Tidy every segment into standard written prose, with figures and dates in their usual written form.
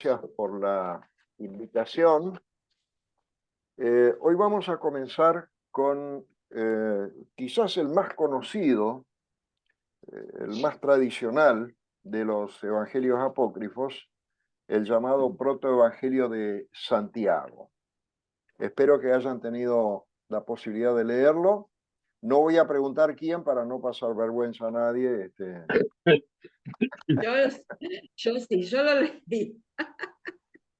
Gracias por la invitación. Hoy vamos a comenzar con quizás el más conocido, el más tradicional de los evangelios apócrifos, el llamado protoevangelio de Santiago. Espero que hayan tenido la posibilidad de leerlo. No voy a preguntar quién para no pasar vergüenza a nadie. Yo sí, yo lo leí.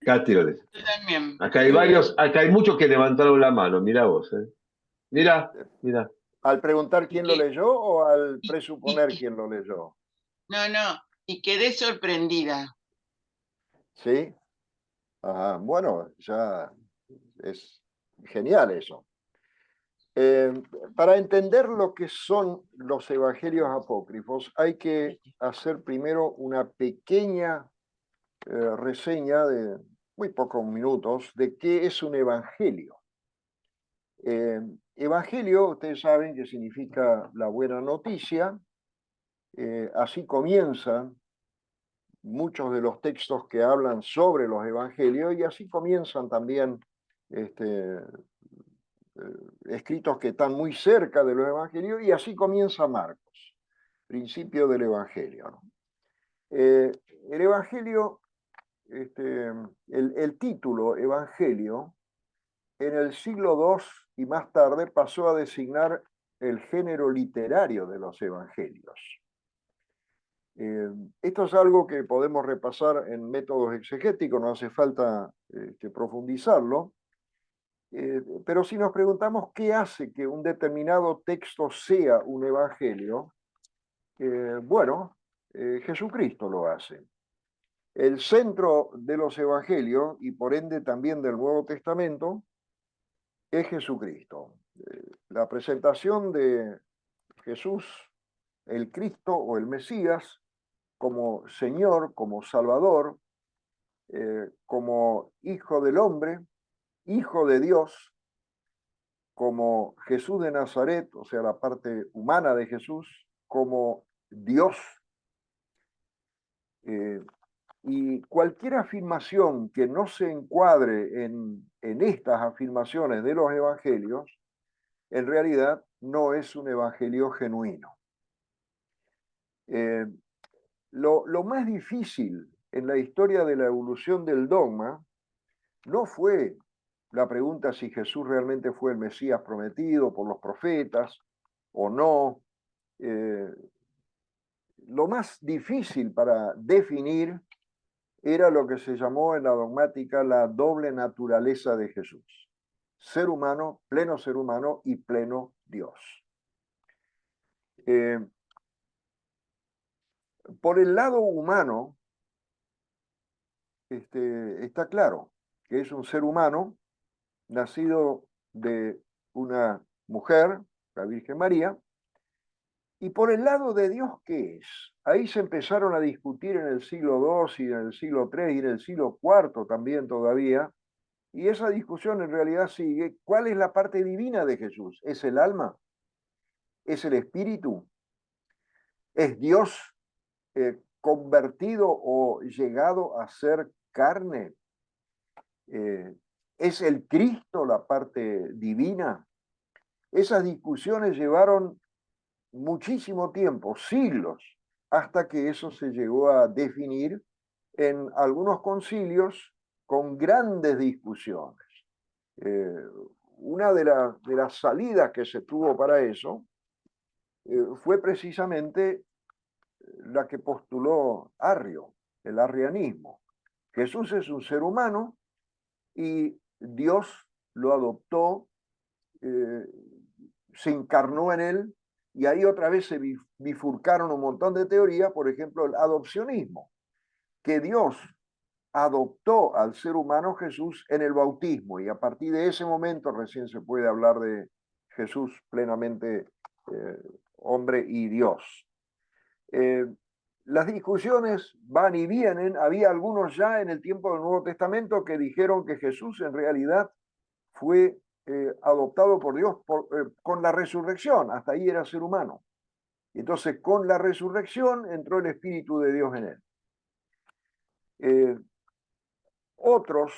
Katy lo dice. Yo también. Acá hay varios, acá hay muchos que levantaron la mano, mirá vos, Mirá. ¿Al preguntar quién lo leyó o al y- presuponer y- quién lo leyó? No, y quedé sorprendida. ¿Sí? Ajá, bueno, ya es genial eso. Para entender lo que son los evangelios apócrifos, hay que hacer primero una pequeña reseña de muy pocos minutos de qué es un evangelio. Evangelio, ustedes saben que significa la buena noticia. Así comienzan muchos de los textos que hablan sobre los evangelios y así comienzan también escritos que están muy cerca de los evangelios y así comienza Marcos, principio del evangelio, ¿no? El evangelio, el título evangelio, en el siglo II y más tarde pasó a designar el género literario de los evangelios. Esto es algo que podemos repasar en métodos exegéticos, no hace falta profundizarlo, pero si nos preguntamos qué hace que un determinado texto sea un evangelio, Jesucristo lo hace. El centro de los evangelios, y por ende también del Nuevo Testamento, es Jesucristo. La presentación de Jesús, el Cristo o el Mesías, como Señor, como Salvador, como Hijo del Hombre, Hijo de Dios, como Jesús de Nazaret, o sea, la parte humana de Jesús, como Dios. Y cualquier afirmación que no se encuadre en estas afirmaciones de los evangelios, en realidad no es un evangelio genuino. Lo más difícil en la historia de la evolución del dogma no fue la pregunta si Jesús realmente fue el Mesías prometido por los profetas o no. Lo más difícil para definir era lo que se llamó en la dogmática la doble naturaleza de Jesús. Ser humano y pleno Dios. Por el lado humano, está claro que es un ser humano nacido de una mujer, la Virgen María, y por el lado de Dios, ¿qué es? Ahí se empezaron a discutir en el siglo II y en el siglo III y en el siglo IV también todavía, y esa discusión en realidad sigue. ¿Cuál es la parte divina de Jesús? ¿Es el alma? ¿Es el espíritu? ¿Es Dios convertido o llegado a ser carne? ¿Es el Cristo la parte divina? Esas discusiones llevaron muchísimo tiempo, siglos, hasta que eso se llegó a definir en algunos concilios con grandes discusiones. Una de las salidas que se tuvo para eso fue precisamente la que postuló Arrio, el arrianismo. Jesús es un ser humano y Dios lo adoptó, se encarnó en él, y ahí otra vez se bifurcaron un montón de teorías, por ejemplo, el adopcionismo, que Dios adoptó al ser humano Jesús en el bautismo, y a partir de ese momento recién se puede hablar de Jesús plenamente hombre y Dios. Las discusiones van y vienen. Había algunos ya en el tiempo del Nuevo Testamento que dijeron que Jesús en realidad fue adoptado por Dios con la resurrección. Hasta ahí era ser humano. Entonces, con la resurrección entró el Espíritu de Dios en él. Otros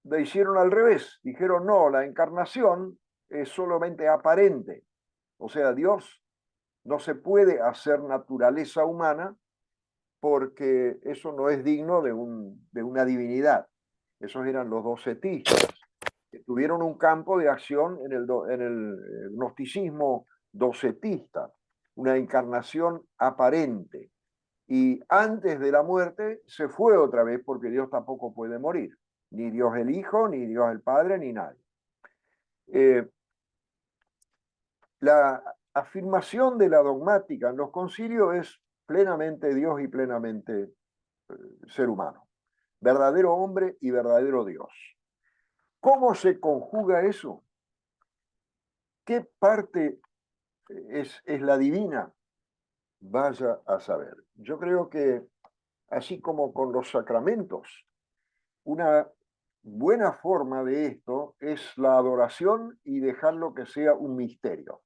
lo hicieron al revés, dijeron no, la encarnación es solamente aparente, o sea, Dios no se puede hacer naturaleza humana porque eso no es digno de una divinidad. Esos eran los docetistas, que tuvieron un campo de acción en el gnosticismo docetista, una encarnación aparente. Y antes de la muerte se fue otra vez porque Dios tampoco puede morir. Ni Dios el Hijo, ni Dios el Padre, ni nadie. La afirmación de la dogmática en los concilios es plenamente Dios y plenamente ser humano. Verdadero hombre y verdadero Dios. ¿Cómo se conjuga eso? ¿Qué parte es la divina? Vaya a saber. Yo creo que, así como con los sacramentos, una buena forma de esto es la adoración y dejarlo que sea un misterio.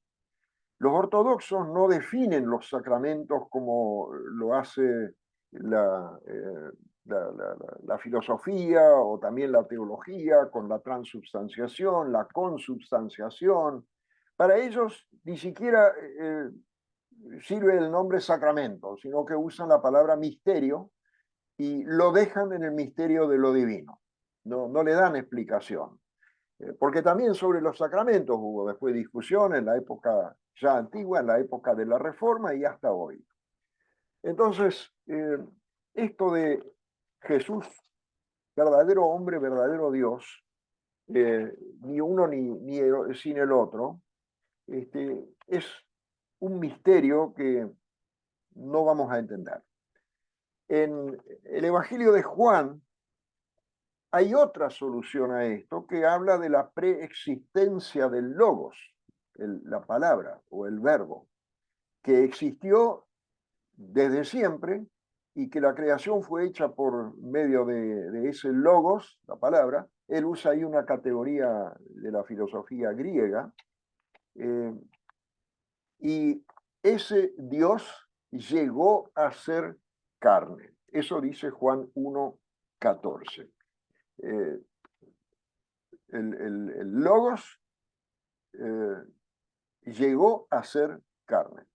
Los ortodoxos no definen los sacramentos como lo hace la, la filosofía o también la teología con la transubstanciación, la consubstanciación. Para ellos ni siquiera sirve el nombre sacramento, sino que usan la palabra misterio y lo dejan en el misterio de lo divino. No le dan explicación. Porque también sobre los sacramentos hubo después discusión en la época ya antigua, en la época de la Reforma y hasta hoy. Entonces, esto de Jesús, verdadero hombre, verdadero Dios, ni uno sin el otro, es un misterio que no vamos a entender. En el Evangelio de Juan hay otra solución a esto que habla de la preexistencia del logos, la palabra o el verbo, que existió desde siempre y que la creación fue hecha por medio de ese logos, la palabra. Él usa ahí una categoría de la filosofía griega, y ese Dios llegó a ser carne. Eso dice Juan 1:14. El logos llegó a ser carne.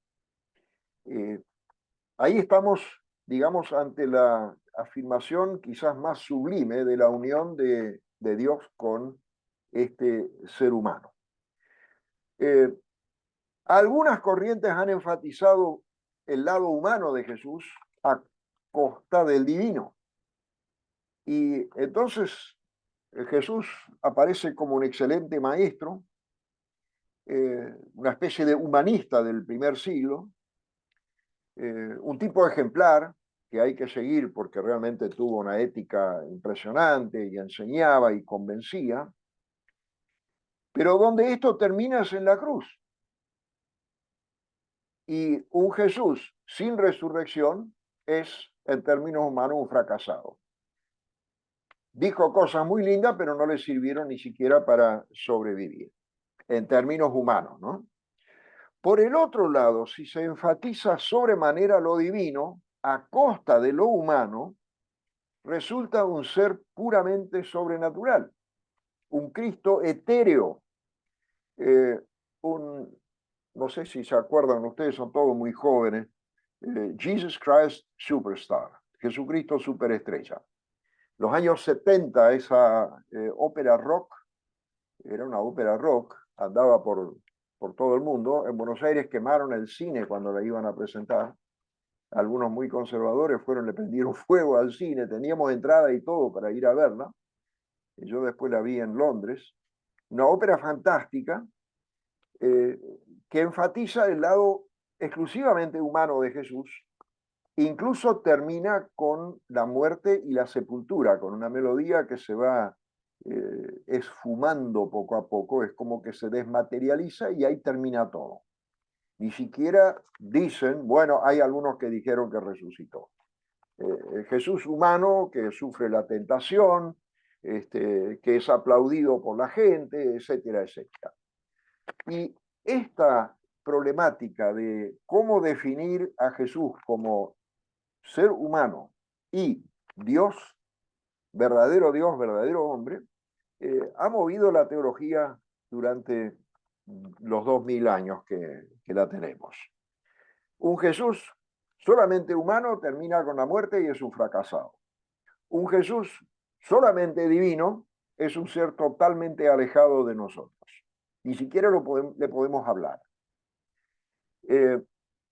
Ahí estamos, digamos, ante la afirmación quizás más sublime de la unión de Dios con este ser humano. Algunas corrientes han enfatizado el lado humano de Jesús a costa del divino. Y entonces Jesús aparece como un excelente maestro, una especie de humanista del primer siglo, un tipo ejemplar que hay que seguir porque realmente tuvo una ética impresionante y enseñaba y convencía, pero donde esto termina es en la cruz. Y un Jesús sin resurrección es, en términos humanos, un fracasado. Dijo cosas muy lindas, pero no le sirvieron ni siquiera para sobrevivir, en términos humanos, ¿no? Por el otro lado, si se enfatiza sobremanera lo divino, a costa de lo humano, resulta un ser puramente sobrenatural, un Cristo etéreo, no sé si se acuerdan, ustedes son todos muy jóvenes, Jesus Christ Superstar, Jesucristo Superestrella. Los años 70, esa ópera rock, era una ópera rock, andaba por todo el mundo. En Buenos Aires quemaron el cine cuando la iban a presentar. Algunos muy conservadores fueron, le prendieron fuego al cine, teníamos entrada y todo para ir a verla. Y yo después la vi en Londres. Una ópera fantástica que enfatiza el lado exclusivamente humano de Jesús. Incluso termina con la muerte y la sepultura, con una melodía que se va esfumando poco a poco, es como que se desmaterializa y ahí termina todo. Ni siquiera dicen, bueno, hay algunos que dijeron que resucitó. Jesús humano que sufre la tentación, que es aplaudido por la gente, etcétera, etcétera. Y esta problemática de cómo definir a Jesús como ser humano y Dios verdadero Dios, verdadero hombre, ha movido la teología durante los 2000 años que la tenemos. Un Jesús solamente humano termina con la muerte y es un fracasado. Un Jesús solamente divino es un ser totalmente alejado de nosotros. Ni siquiera le podemos hablar.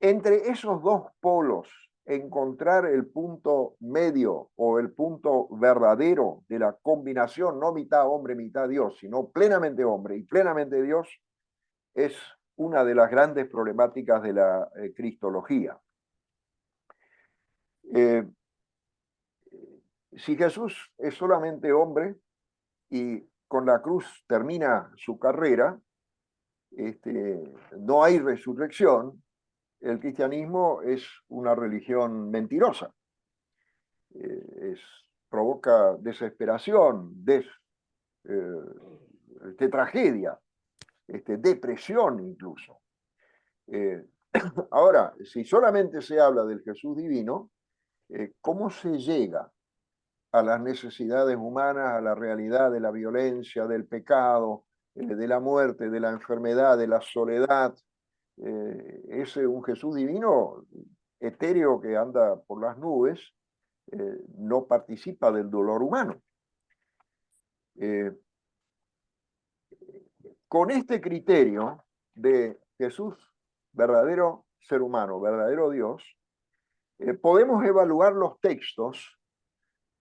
Entre esos dos polos, encontrar el punto medio o el punto verdadero de la combinación, no mitad hombre, mitad Dios, sino plenamente hombre y plenamente Dios, es una de las grandes problemáticas de la cristología. Si Jesús es solamente hombre y con la cruz termina su carrera, no hay resurrección, el cristianismo es una religión mentirosa. Provoca desesperación, tragedia, depresión incluso. Ahora, si solamente se habla del Jesús divino, ¿cómo se llega a las necesidades humanas, a la realidad de la violencia, del pecado, de la muerte, de la enfermedad, de la soledad? Es un Jesús divino etéreo que anda por las nubes, no participa del dolor humano. Con este criterio de Jesús, verdadero ser humano, verdadero Dios, podemos evaluar los textos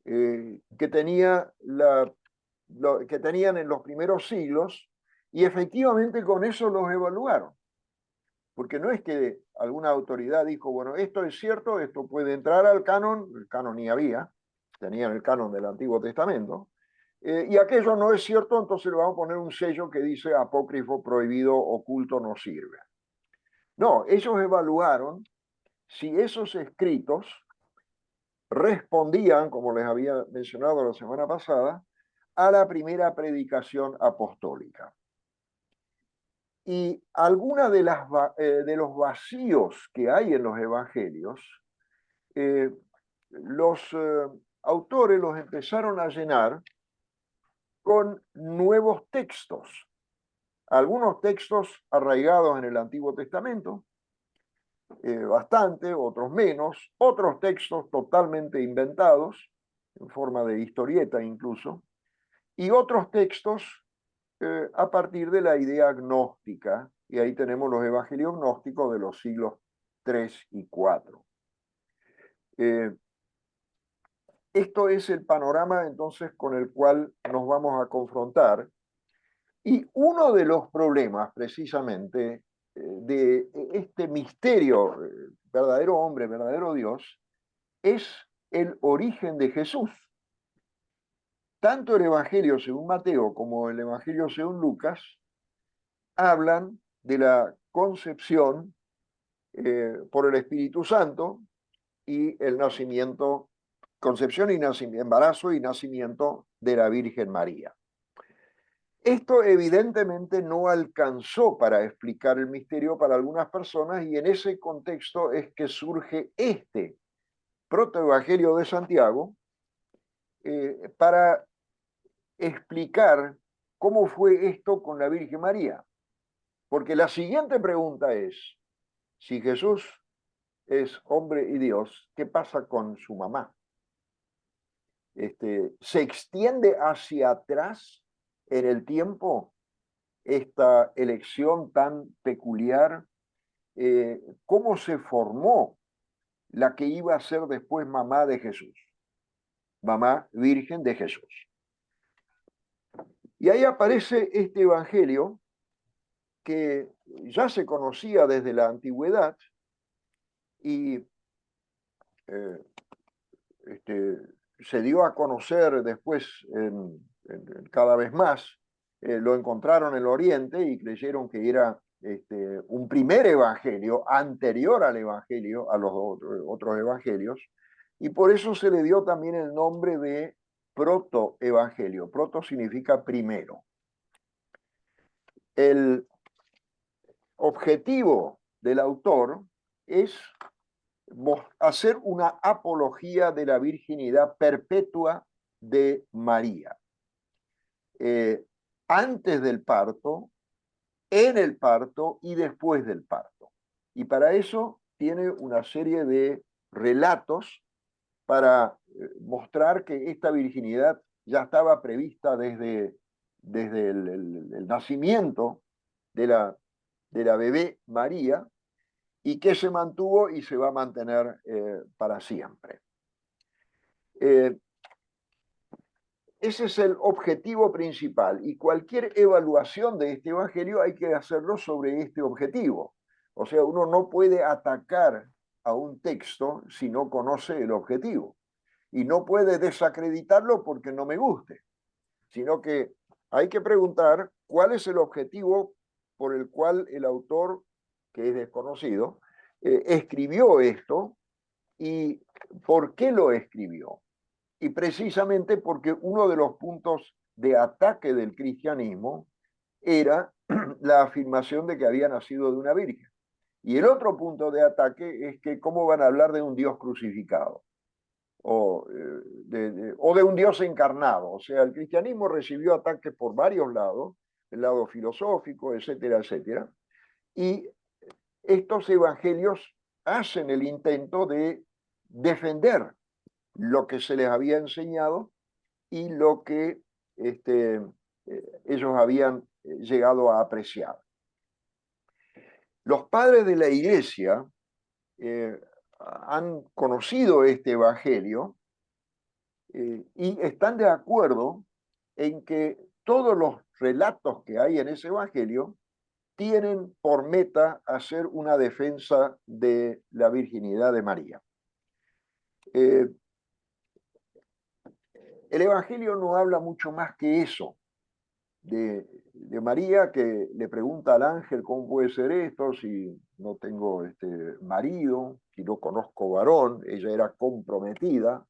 que tenían en los primeros siglos, y efectivamente con eso los evaluaron. Porque no es que alguna autoridad dijo, bueno, esto es cierto, esto puede entrar al canon, el canon ni había, tenían el canon del Antiguo Testamento, y aquello no es cierto, entonces le vamos a poner un sello que dice apócrifo, prohibido, oculto, no sirve. No, ellos evaluaron si esos escritos respondían, como les había mencionado la semana pasada, a la primera predicación apostólica. Y alguna de los vacíos que hay en los evangelios, los autores los empezaron a llenar con nuevos textos. Algunos textos arraigados en el Antiguo Testamento, bastante, otros menos, otros textos totalmente inventados, en forma de historieta incluso, y otros textos a partir de la idea gnóstica, y ahí tenemos los evangelios gnósticos de los siglos 3 y 4. Esto es el panorama entonces con el cual nos vamos a confrontar, y uno de los problemas precisamente de este misterio, verdadero hombre, verdadero Dios, es el origen de Jesús. Tanto el Evangelio según Mateo como el Evangelio según Lucas hablan de la concepción por el Espíritu Santo y el nacimiento, concepción y nacimiento, embarazo y nacimiento de la Virgen María. Esto evidentemente no alcanzó para explicar el misterio para algunas personas, y en ese contexto es que surge este protoevangelio de Santiago para explicar cómo fue esto con la Virgen María. Porque la siguiente pregunta es, si Jesús es hombre y Dios, ¿qué pasa con su mamá? ¿Se extiende hacia atrás en el tiempo esta elección tan peculiar? ¿Cómo se formó la que iba a ser después mamá de Jesús? Mamá virgen de Jesús. Y ahí aparece este evangelio que ya se conocía desde la antigüedad y se dio a conocer después cada vez más. Lo encontraron en el Oriente y creyeron que era un primer evangelio anterior al evangelio, a los otros evangelios, y por eso se le dio también el nombre de protoevangelio. Proto significa primero. El objetivo del autor es hacer una apología de la virginidad perpetua de María, antes del parto, en el parto y después del parto. Y para eso tiene una serie de relatos para mostrar que esta virginidad ya estaba prevista desde el nacimiento de la bebé María y que se mantuvo y se va a mantener para siempre. Ese es el objetivo principal y cualquier evaluación de este evangelio hay que hacerlo sobre este objetivo. O sea, uno no puede atacar a un texto si no conoce el objetivo y no puede desacreditarlo porque no me guste, sino que hay que preguntar cuál es el objetivo por el cual el autor, que es desconocido, escribió esto y por qué lo escribió. Y precisamente porque uno de los puntos de ataque del cristianismo era la afirmación de que había nacido de una virgen. Y el otro punto de ataque es que cómo van a hablar de un Dios crucificado o de un Dios encarnado. O sea, el cristianismo recibió ataques por varios lados, el lado filosófico, etcétera, etcétera. Y estos evangelios hacen el intento de defender lo que se les había enseñado y lo que ellos habían llegado a apreciar. Los padres de la iglesia han conocido este evangelio y están de acuerdo en que todos los relatos que hay en ese evangelio tienen por meta hacer una defensa de la virginidad de María. El Evangelio no habla mucho más que eso, de María que le pregunta al ángel cómo puede ser esto si no tengo marido, si no conozco varón, ella era comprometida,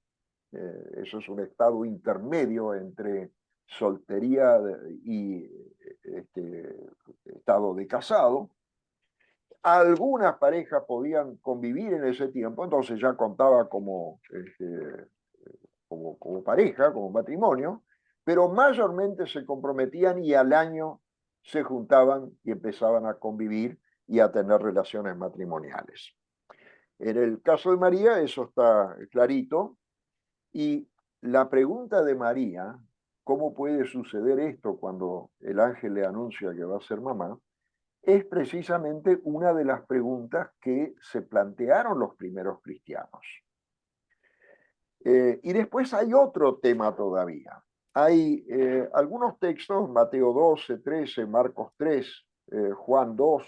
eso es un estado intermedio entre soltería y estado de casado. Algunas parejas podían convivir en ese tiempo, entonces ya contaba como pareja, como matrimonio, pero mayormente se comprometían y al año se juntaban y empezaban a convivir y a tener relaciones matrimoniales. En el caso de María eso está clarito y la pregunta de María, ¿cómo puede suceder esto cuando el ángel le anuncia que va a ser mamá? Es precisamente una de las preguntas que se plantearon los primeros cristianos. Y después hay otro tema todavía. Hay algunos textos, Mateo 12, 13, Marcos 3, Juan 2,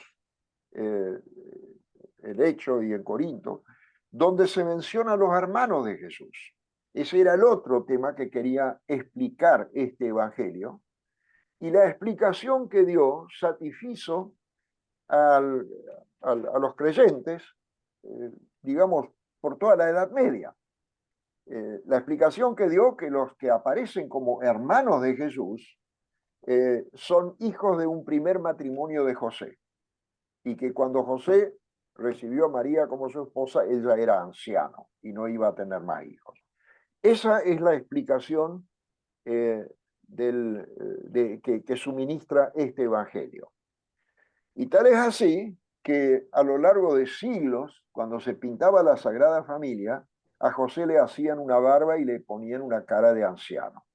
el Hecho y en Corinto, donde se mencionan los hermanos de Jesús. Ese era el otro tema que quería explicar este evangelio. Y la explicación que dio satisfizo a los creyentes, digamos, por toda la Edad Media. La explicación que dio que los que aparecen como hermanos de Jesús son hijos de un primer matrimonio de José y que cuando José recibió a María como su esposa, ella era anciano y no iba a tener más hijos. Esa es la explicación que suministra este evangelio. Y tal es así que a lo largo de siglos, cuando se pintaba la Sagrada Familia, a José le hacían una barba y le ponían una cara de anciano.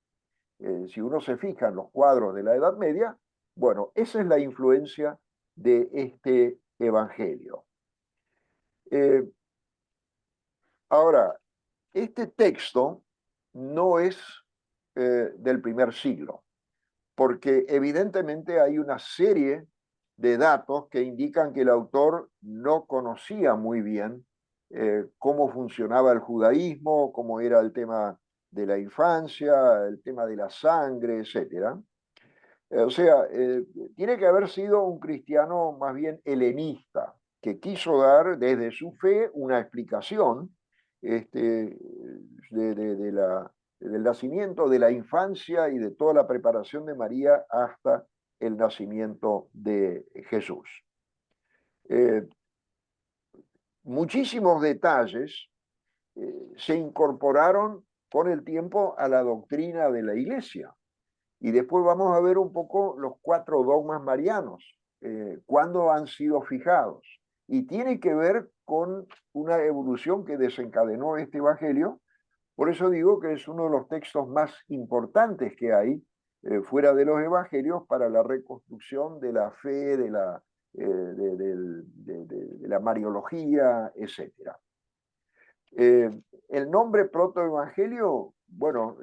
Si uno se fija en los cuadros de la Edad Media, bueno, esa es la influencia de este evangelio. Ahora, este texto no es del primer siglo, porque evidentemente hay una serie de datos que indican que el autor no conocía muy bien cómo funcionaba el judaísmo, cómo era el tema de la infancia, el tema de la sangre, etc. O sea, tiene que haber sido un cristiano más bien helenista, que quiso dar desde su fe una explicación del nacimiento, de la infancia y de toda la preparación de María hasta el nacimiento de Jesús. Muchísimos detalles se incorporaron con el tiempo a la doctrina de la Iglesia. Y después vamos a ver un poco los 4 dogmas marianos, cuándo han sido fijados. Y tiene que ver con una evolución que desencadenó este Evangelio. Por eso digo que es uno de los textos más importantes que hay fuera de los Evangelios para la reconstrucción de la fe, de la mariología, etc. El nombre protoevangelio, bueno,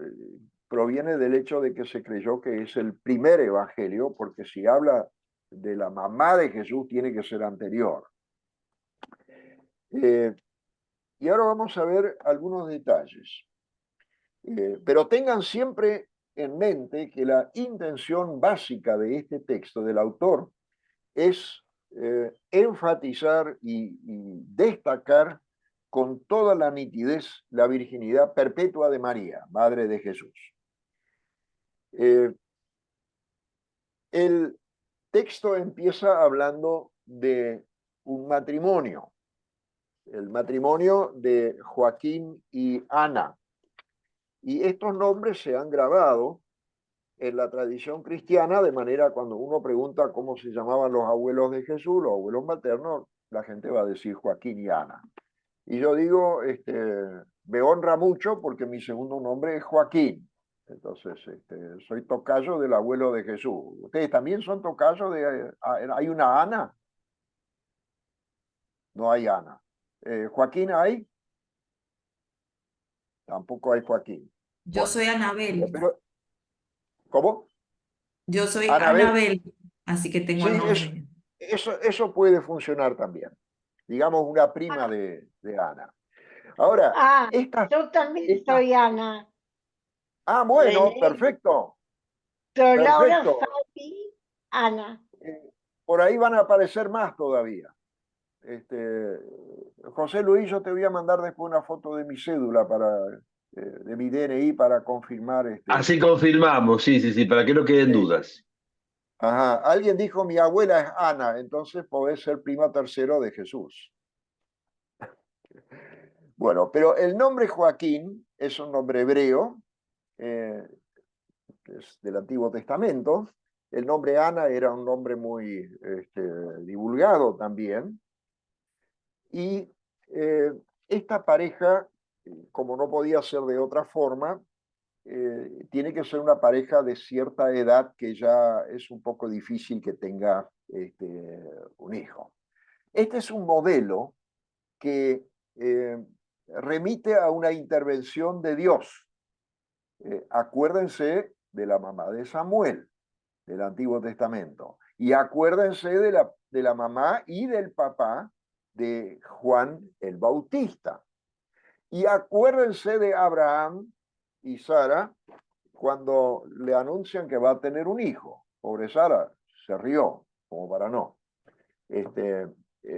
proviene del hecho de que se creyó que es el primer evangelio, porque si habla de la mamá de Jesús, tiene que ser anterior. Y ahora vamos a ver algunos detalles. Pero tengan siempre en mente que la intención básica de este texto del autor es enfatizar y destacar con toda la nitidez la virginidad perpetua de María, Madre de Jesús. El texto empieza hablando de un matrimonio, el matrimonio de Joaquín y Ana. Y estos nombres se han grabado en la tradición cristiana, de manera cuando uno pregunta cómo se llamaban los abuelos de Jesús, los abuelos maternos, la gente va a decir Joaquín y Ana. Y yo digo, me honra mucho porque mi segundo nombre es Joaquín. Entonces, soy tocayo del abuelo de Jesús. ¿Ustedes también son tocayos de... ¿Hay una Ana? No hay Ana. ¿Joaquín hay? Tampoco hay Joaquín. Yo Bueno, soy Anabel. pero, ¿cómo? Yo soy Anabel. Anabel, así que tengo Sí, el nombre. eso puede funcionar también. Digamos una prima de Ana. Ahora, Yo también esta... soy Ana. bueno, René, perfecto, pero Laura, perfecto. Fabi, Ana. Por ahí van a aparecer más todavía. José Luis, yo te voy a mandar después una foto de mi cédula de mi DNI para confirmar. Así confirmamos, sí, sí, sí, para que no queden Sí. dudas. Ajá. Alguien dijo mi abuela es Ana, entonces podés ser prima tercero de Jesús. Bueno, pero el nombre Joaquín es un nombre hebreo, es del Antiguo Testamento. El nombre Ana era un nombre muy divulgado también. Y esta pareja, como no podía ser de otra forma, tiene que ser una pareja de cierta edad que ya es un poco difícil que tenga un hijo. Este es un modelo que remite a una intervención de Dios. Acuérdense de la mamá de Samuel, del Antiguo Testamento, y acuérdense de la mamá y del papá de Juan el Bautista. Y acuérdense de Abraham y Sara cuando le anuncian que va a tener un hijo. Pobre Sara, se rió, como para no.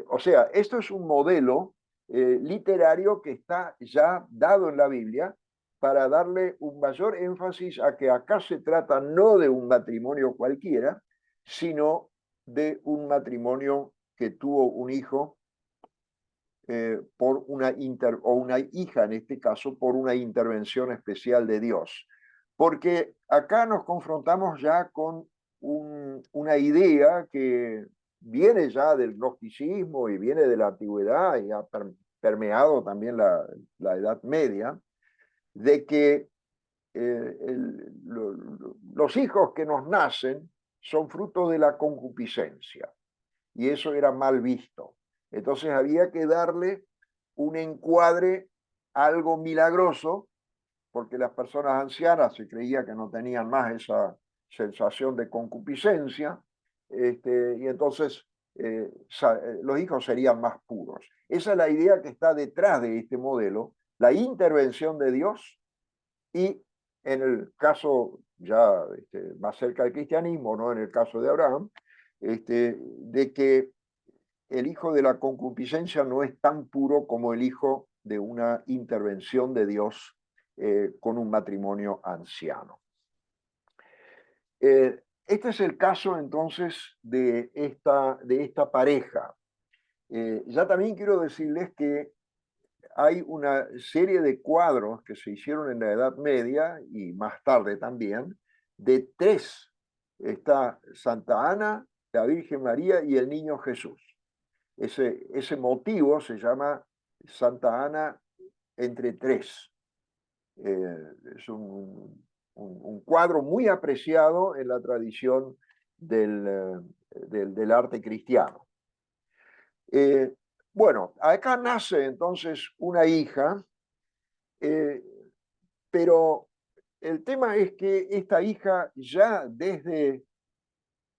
O sea, esto es un modelo literario que está ya dado en la Biblia para darle un mayor énfasis a que acá se trata no de un matrimonio cualquiera, sino de un matrimonio que tuvo un hijo por o una hija, en este caso, por una intervención especial de Dios. Porque acá nos confrontamos ya con una idea que viene ya del gnosticismo y viene de la antigüedad y ha permeado también la Edad Media, de que los hijos que nos nacen son fruto de la concupiscencia y eso era mal visto. Entonces había que darle un encuadre algo milagroso, porque las personas ancianas se creía que no tenían más esa sensación de concupiscencia, y entonces los hijos serían más puros. Esa es la idea que está detrás de este modelo, la intervención de Dios, y en el caso ya más cerca del cristianismo, no en el caso de Abraham, de que el hijo de la concupiscencia no es tan puro como el hijo de una intervención de Dios con un matrimonio anciano. Este es el caso entonces de esta pareja. Ya también quiero decirles que hay una serie de cuadros que se hicieron en la Edad Media y más tarde también, de tres. Está Santa Ana, la Virgen María y el Niño Jesús. Ese motivo se llama Santa Ana entre tres. Es un cuadro muy apreciado en la tradición del arte cristiano. Bueno, acá nace entonces una hija, pero el tema es que esta hija ya desde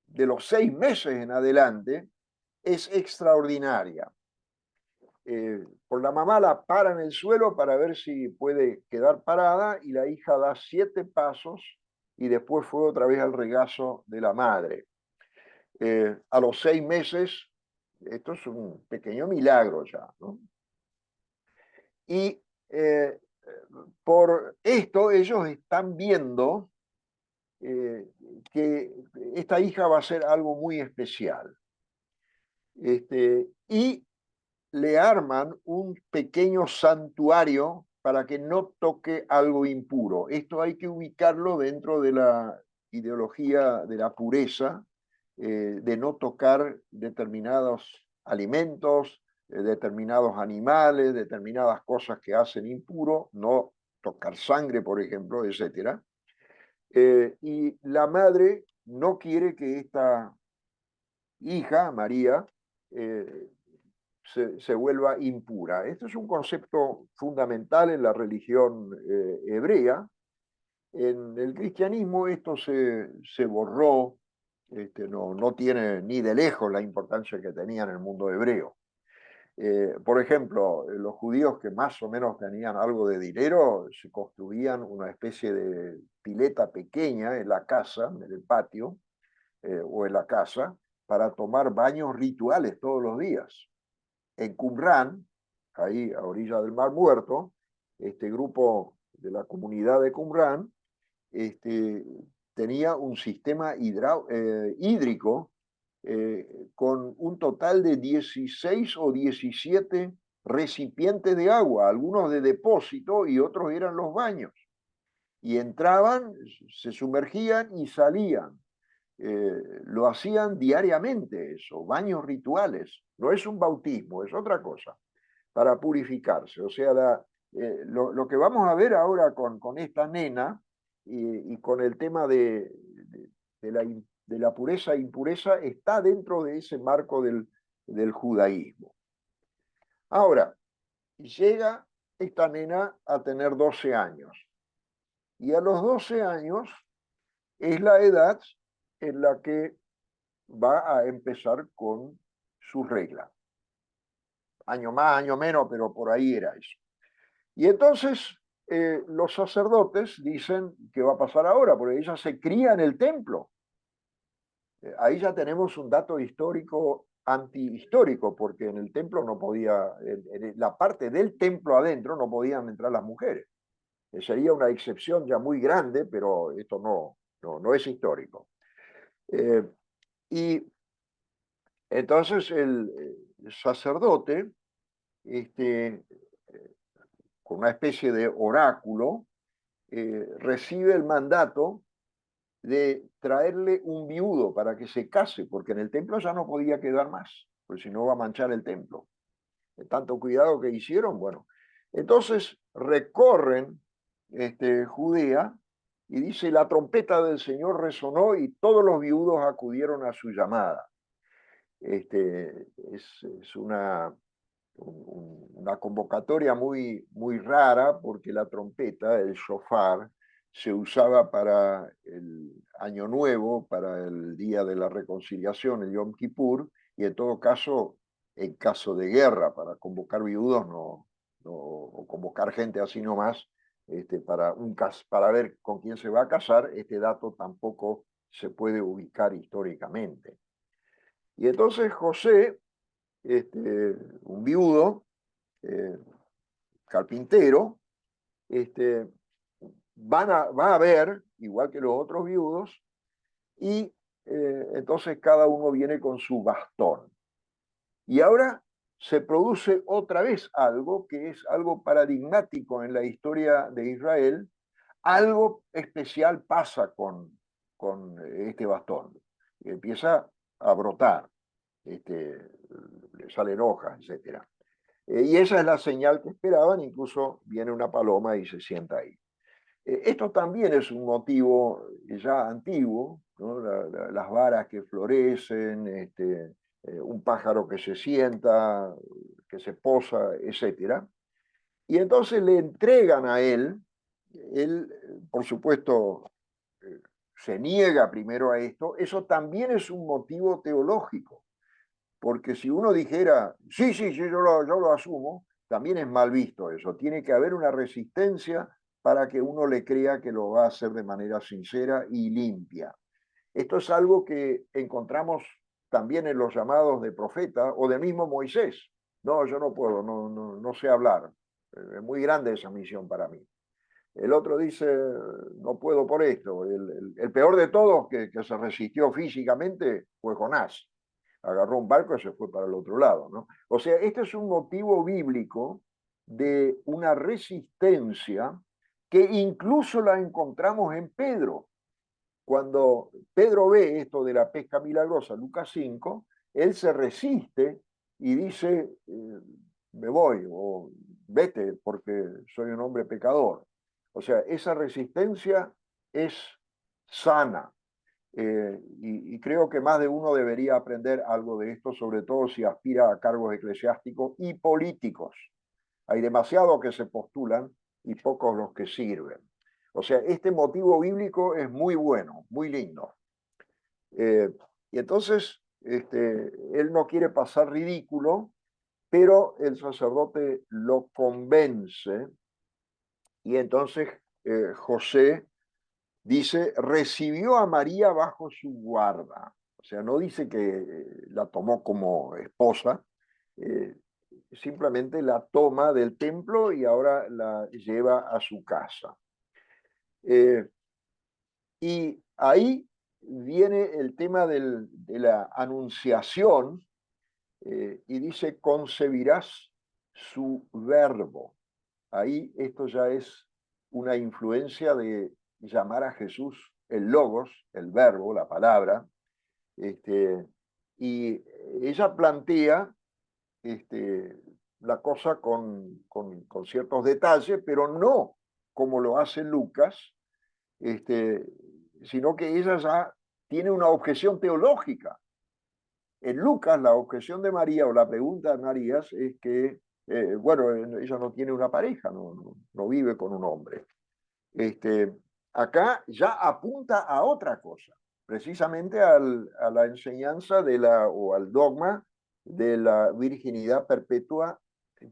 de los 6 meses en adelante es extraordinaria. Por la mamá la para en el suelo para ver si puede quedar parada y la hija da 7 pasos y después fue otra vez al regazo de la madre. A los 6 meses, esto es un pequeño milagro ya, ¿no? Y por esto ellos están viendo que esta hija va a ser algo muy especial. Y le arman un pequeño santuario para que no toque algo impuro. Esto hay que ubicarlo dentro de la ideología de la pureza, de no tocar determinados alimentos, determinados animales, determinadas cosas que hacen impuro, no tocar sangre, por ejemplo, etc. Y la madre no quiere que esta hija, María, se vuelva impura. Esto es un concepto fundamental en la religión hebrea. En el cristianismo esto se borró, no tiene ni de lejos la importancia que tenía en el mundo hebreo. Por ejemplo, los judíos que más o menos tenían algo de dinero se construían una especie de pileta pequeña en la casa, en el patio o en la casa, para tomar baños rituales todos los días. En Qumran, ahí a orilla del Mar Muerto, este grupo de la comunidad de Qumran tenía un sistema hídrico con un total de 16 o 17 recipientes de agua, algunos de depósito y otros eran los baños. Y entraban, se sumergían y salían. Lo hacían diariamente eso, baños rituales. No es un bautismo, es otra cosa, para purificarse. O sea, lo que vamos a ver ahora con esta nena y con el tema de la pureza e impureza está dentro de ese marco del judaísmo. Ahora, llega esta nena a tener 12 años. Y a los 12 años es la edad en la que va a empezar con su regla. Año más, año menos, pero por ahí era eso. Y entonces los sacerdotes dicen qué va a pasar ahora, porque ella se cría en el templo. Ahí ya tenemos un dato histórico antihistórico, porque en el templo no podía, en la parte del templo adentro no podían entrar las mujeres. Sería una excepción ya muy grande, pero esto no es histórico. Y entonces el sacerdote, con una especie de oráculo, recibe el mandato de traerle un viudo para que se case, porque en el templo ya no podía quedar más, porque si no va a manchar el templo. De tanto cuidado que hicieron, bueno. Entonces recorren Judea y dice, la trompeta del Señor resonó y todos los viudos acudieron a su llamada. Es una convocatoria muy, muy rara porque la trompeta, el shofar, se usaba para el Año Nuevo, para el Día de la Reconciliación, el Yom Kippur, y en todo caso, en caso de guerra, para convocar viudos o convocar gente así nomás, para ver con quién se va a casar, este dato tampoco se puede ubicar históricamente. Y entonces José, un viudo, carpintero, va a ver, igual que los otros viudos, y entonces cada uno viene con su bastón. Y ahora se produce otra vez algo que es algo paradigmático en la historia de Israel. Algo especial pasa con este bastón. Empieza a brotar, le salen hojas, etc. Y esa es la señal que esperaban, incluso viene una paloma y se sienta ahí. Esto también es un motivo ya antiguo, ¿no? Las varas que florecen, un pájaro que se sienta, que se posa, etc. Y entonces le entregan a él, por supuesto, se niega primero a esto. Eso también es un motivo teológico, porque si uno dijera, sí, sí, sí, yo lo asumo, también es mal visto eso. Tiene que haber una resistencia para que uno le crea que lo va a hacer de manera sincera y limpia. Esto es algo que encontramos también en los llamados de profeta o del mismo Moisés. No, yo no puedo, no sé hablar. Es muy grande esa misión para mí. El otro dice, no puedo por esto. El peor de todos que se resistió físicamente fue Jonás. Agarró un barco y se fue para el otro lado, ¿no? O sea, este es un motivo bíblico de una resistencia que incluso la encontramos en Pedro. Cuando Pedro ve esto de la pesca milagrosa, Lucas 5, él se resiste y dice, me voy, o vete porque soy un hombre pecador. O sea, esa resistencia es sana. Y creo que más de uno debería aprender algo de esto, sobre todo si aspira a cargos eclesiásticos y políticos. Hay demasiados que se postulan y pocos los que sirven. O sea, este motivo bíblico es muy bueno, muy lindo. Y entonces, él no quiere pasar ridículo, pero el sacerdote lo convence y entonces José dice, recibió a María bajo su guarda. O sea, no dice que la tomó como esposa, simplemente la toma del templo y ahora la lleva a su casa. Y ahí viene el tema de la anunciación y dice, concebirás su verbo. Ahí esto ya es una influencia de llamar a Jesús el logos, el verbo, la palabra, y ella plantea la cosa con ciertos detalles, pero no como lo hace Lucas, sino que ella ya tiene una objeción teológica. En Lucas, la objeción de María o la pregunta de María es que, bueno, ella no tiene una pareja, no vive con un hombre. Acá ya apunta a otra cosa, precisamente a la enseñanza o al dogma de la virginidad perpetua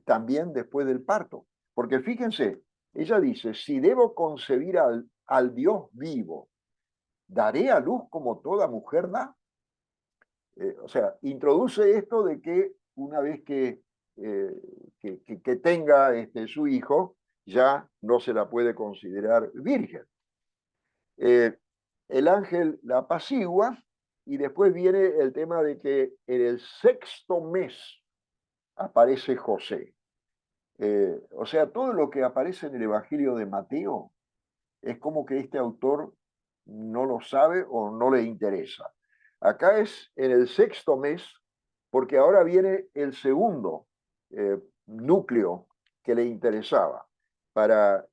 también después del parto. Porque fíjense, ella dice, si debo concebir al Dios vivo, ¿daré a luz como toda mujer da? O sea, introduce esto de que una vez que tenga su hijo, ya no se la puede considerar virgen. El ángel la apacigua y después viene el tema de que en el 6º mes aparece José. O sea, todo lo que aparece en el Evangelio de Mateo es como que este autor no lo sabe o no le interesa. Acá es en el 6º mes, porque ahora viene el segundo núcleo que le interesaba para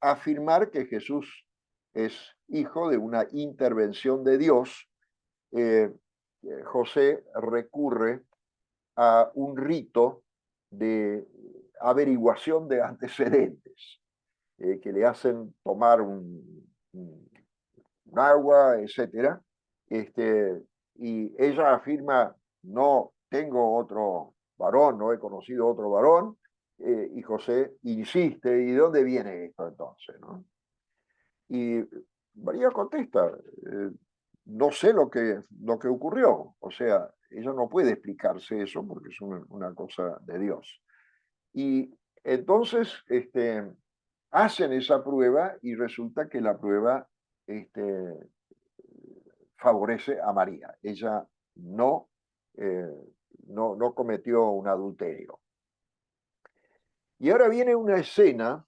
afirmar que Jesús es hijo de una intervención de Dios. José recurre a un rito de averiguación de antecedentes que le hacen tomar un agua, etc. Y ella afirma, no tengo otro varón, no he conocido otro varón, y José insiste, ¿y de dónde viene esto entonces? ¿No? Y María contesta, no sé lo que ocurrió, o sea, ella no puede explicarse eso porque es una cosa de Dios. Y entonces hacen esa prueba y resulta que la prueba favorece a María. Ella no no cometió un adulterio. Y ahora viene una escena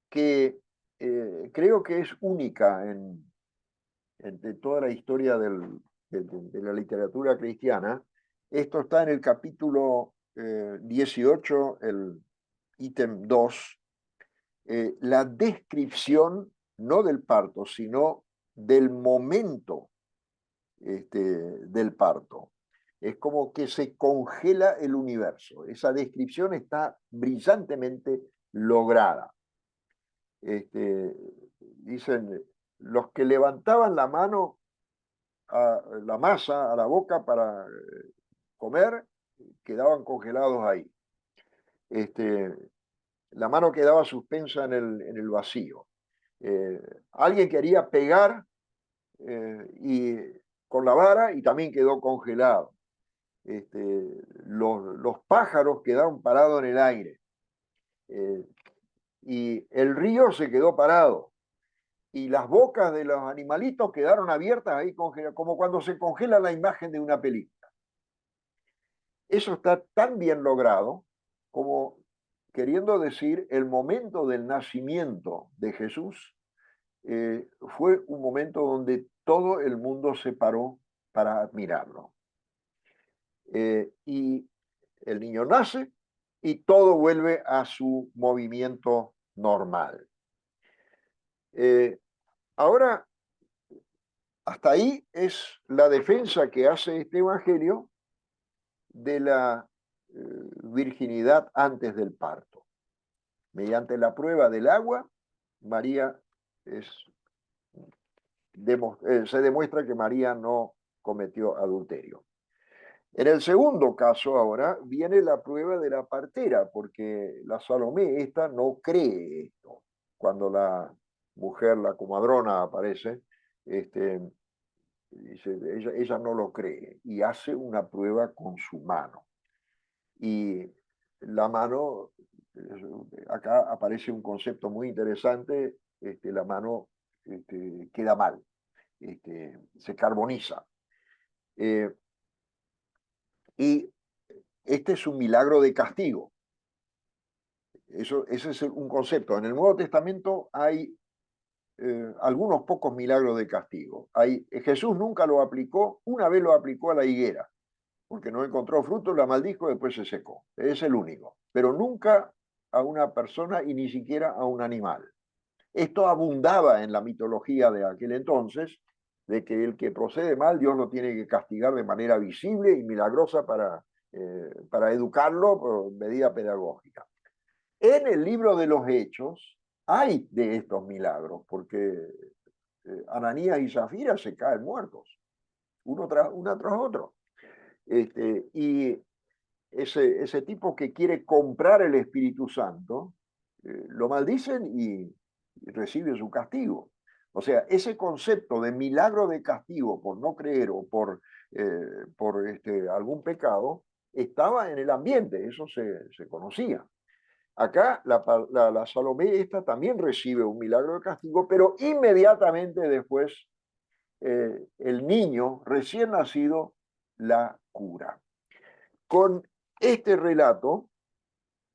que creo que es única de toda la historia de la literatura cristiana. Esto está en el capítulo 18, el ítem 2, la descripción no del parto, sino del momento del parto. Es como que se congela el universo. Esa descripción está brillantemente lograda. Dicen, los que levantaban la mano a la masa, a la boca para comer, quedaban congelados ahí. La mano quedaba suspensa en el vacío. Alguien quería pegar y con la vara y también quedó congelado. Los pájaros quedaron parados en el aire. Y el río se quedó parado. Y las bocas de los animalitos quedaron abiertas ahí, como cuando se congela la imagen de una película. Eso está tan bien logrado como queriendo decir el momento del nacimiento de Jesús fue un momento donde todo el mundo se paró para admirarlo. Y el niño nace y todo vuelve a su movimiento normal. Ahora, hasta ahí es la defensa que hace este evangelio de la virginidad antes del parto. Mediante la prueba del agua, María se demuestra que María no cometió adulterio. En el segundo caso ahora viene la prueba de la partera, porque la Salomé esta no cree esto. Cuando la mujer, la comadrona, aparece, dice, ella no lo cree y hace una prueba con su mano. Y la mano, acá aparece un concepto muy interesante, la mano queda mal, se carboniza. Y este es un milagro de castigo. Ese es un concepto. En el Nuevo Testamento hay algunos pocos milagros de castigo. Jesús nunca lo aplicó, una vez lo aplicó a la higuera, porque no encontró fruto, la maldijo, después se secó. Es el único. Pero nunca a una persona y ni siquiera a un animal. Esto abundaba en la mitología de aquel entonces, de que el que procede mal, Dios lo tiene que castigar de manera visible y milagrosa para educarlo por medida pedagógica. En el libro de los Hechos hay de estos milagros, porque Ananías y Zafira se caen muertos, uno tras otro. Y ese tipo que quiere comprar el Espíritu Santo, lo maldicen y recibe su castigo. O sea, ese concepto de milagro de castigo por no creer o por algún pecado estaba en el ambiente, eso se conocía. Acá la Salomé esta también recibe un milagro de castigo, pero inmediatamente después el niño recién nacido la cura. Con este relato,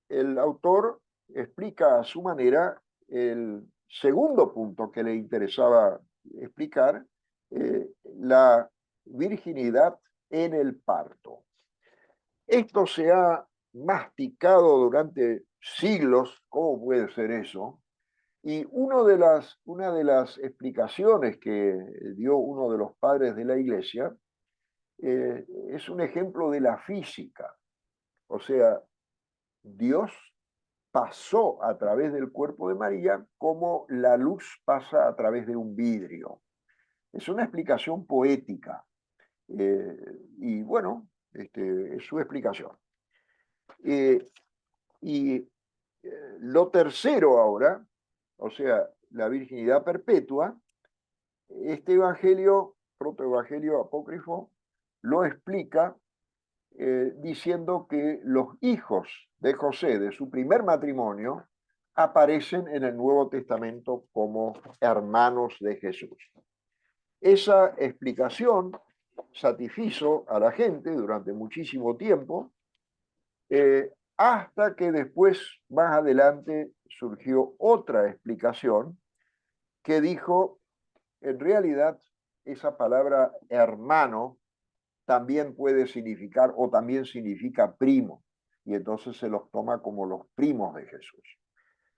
el autor explica a su manera el segundo punto que le interesaba explicar, la virginidad en el parto. Esto se ha masticado durante siglos, ¿cómo puede ser eso? Y una de las explicaciones que dio uno de los padres de la iglesia es un ejemplo de la física. O sea, Dios pasó a través del cuerpo de María como la luz pasa a través de un vidrio. Es una explicación poética. Y bueno, es su explicación. Lo tercero ahora, o sea, la virginidad perpetua, este evangelio, protoevangelio apócrifo, lo explica diciendo que los hijos de José, de su primer matrimonio, aparecen en el Nuevo Testamento como hermanos de Jesús. Esa explicación satisfizo a la gente durante muchísimo tiempo, hasta que después, más adelante, surgió otra explicación que dijo, en realidad, esa palabra hermano también puede significar o también significa primo, y entonces se los toma como los primos de Jesús.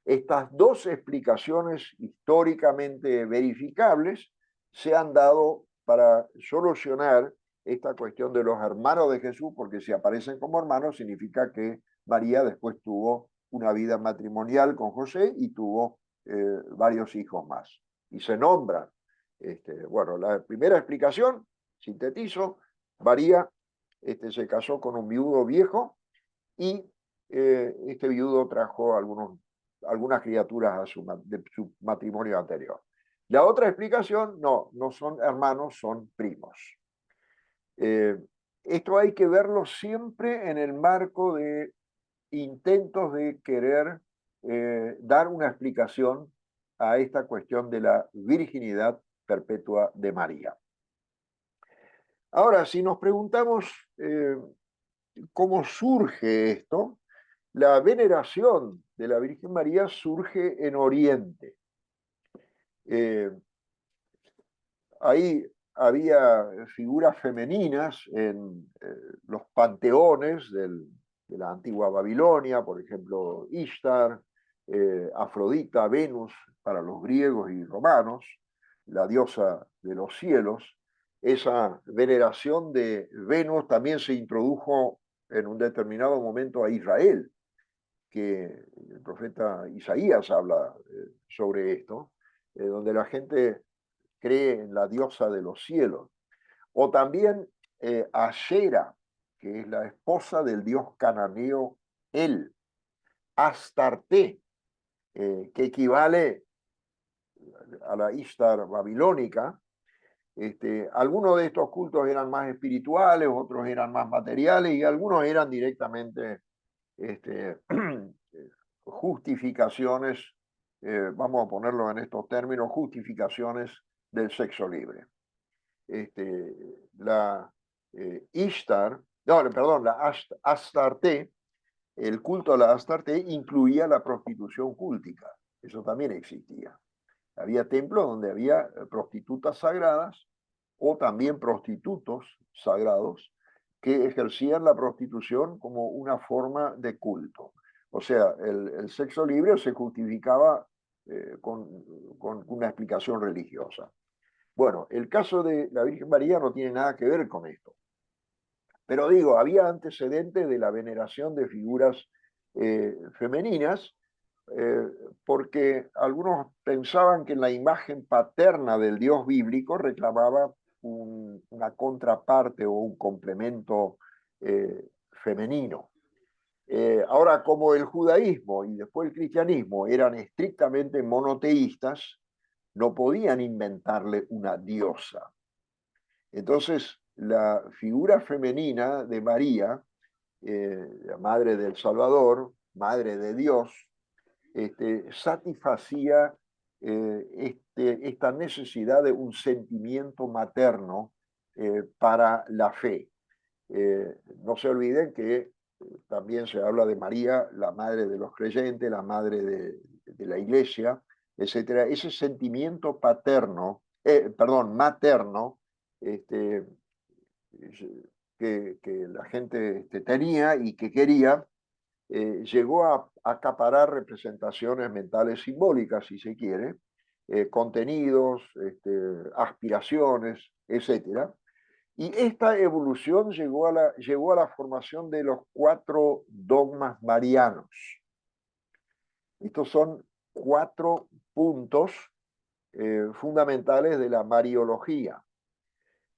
Estas dos explicaciones históricamente verificables se han dado para solucionar esta cuestión de los hermanos de Jesús, porque si aparecen como hermanos significa que María después tuvo una vida matrimonial con José y tuvo varios hijos más. Y se nombran. Bueno, la primera explicación, sintetizo, María se casó con un viudo viejo y este viudo trajo algunas criaturas de su matrimonio anterior. La otra explicación, no son hermanos, son primos. Esto hay que verlo siempre en el marco de intentos de querer dar una explicación a esta cuestión de la virginidad perpetua de María. Ahora, si nos preguntamos cómo surge esto, la veneración de la Virgen María surge en Oriente. Ahí había figuras femeninas en los panteones de la antigua Babilonia, por ejemplo, Ishtar, Afrodita, Venus para los griegos y romanos, la diosa de los cielos. Esa veneración de Venus también se introdujo en un determinado momento a Israel, que el profeta Isaías habla sobre esto, donde la gente cree en la diosa de los cielos. O también Ashera, que es la esposa del dios cananeo El. Astarte, que equivale a la Ishtar babilónica. Algunos de estos cultos eran más espirituales, otros eran más materiales y algunos eran directamente justificaciones, vamos a ponerlo en estos términos, justificaciones del sexo libre. La Ishtar, no, perdón, la Astarte, el culto a la Astarte incluía la prostitución cúltica, eso también existía. Había templos donde había prostitutas sagradas o también prostitutos sagrados que ejercían la prostitución como una forma de culto. O sea, el sexo libre se justificaba con una explicación religiosa. Bueno, el caso de la Virgen María no tiene nada que ver con esto. Pero digo, había antecedentes de la veneración de figuras femeninas, porque algunos pensaban que la imagen paterna del Dios bíblico reclamaba una contraparte o un complemento femenino. Ahora, como el judaísmo y después el cristianismo eran estrictamente monoteístas, no podían inventarle una diosa. Entonces, la figura femenina de María, la madre del Salvador, madre de Dios, satisfacía esta necesidad de un sentimiento materno para la fe. No se olviden que también se habla de María, la madre de los creyentes, la madre de la iglesia, etcétera. Ese sentimiento materno, que la gente tenía y que quería, llegó a acaparar representaciones mentales simbólicas, si se quiere, contenidos, aspiraciones, etc. Y esta evolución llevó a la formación de los 4 dogmas marianos. Estos son 4 puntos fundamentales de la mariología.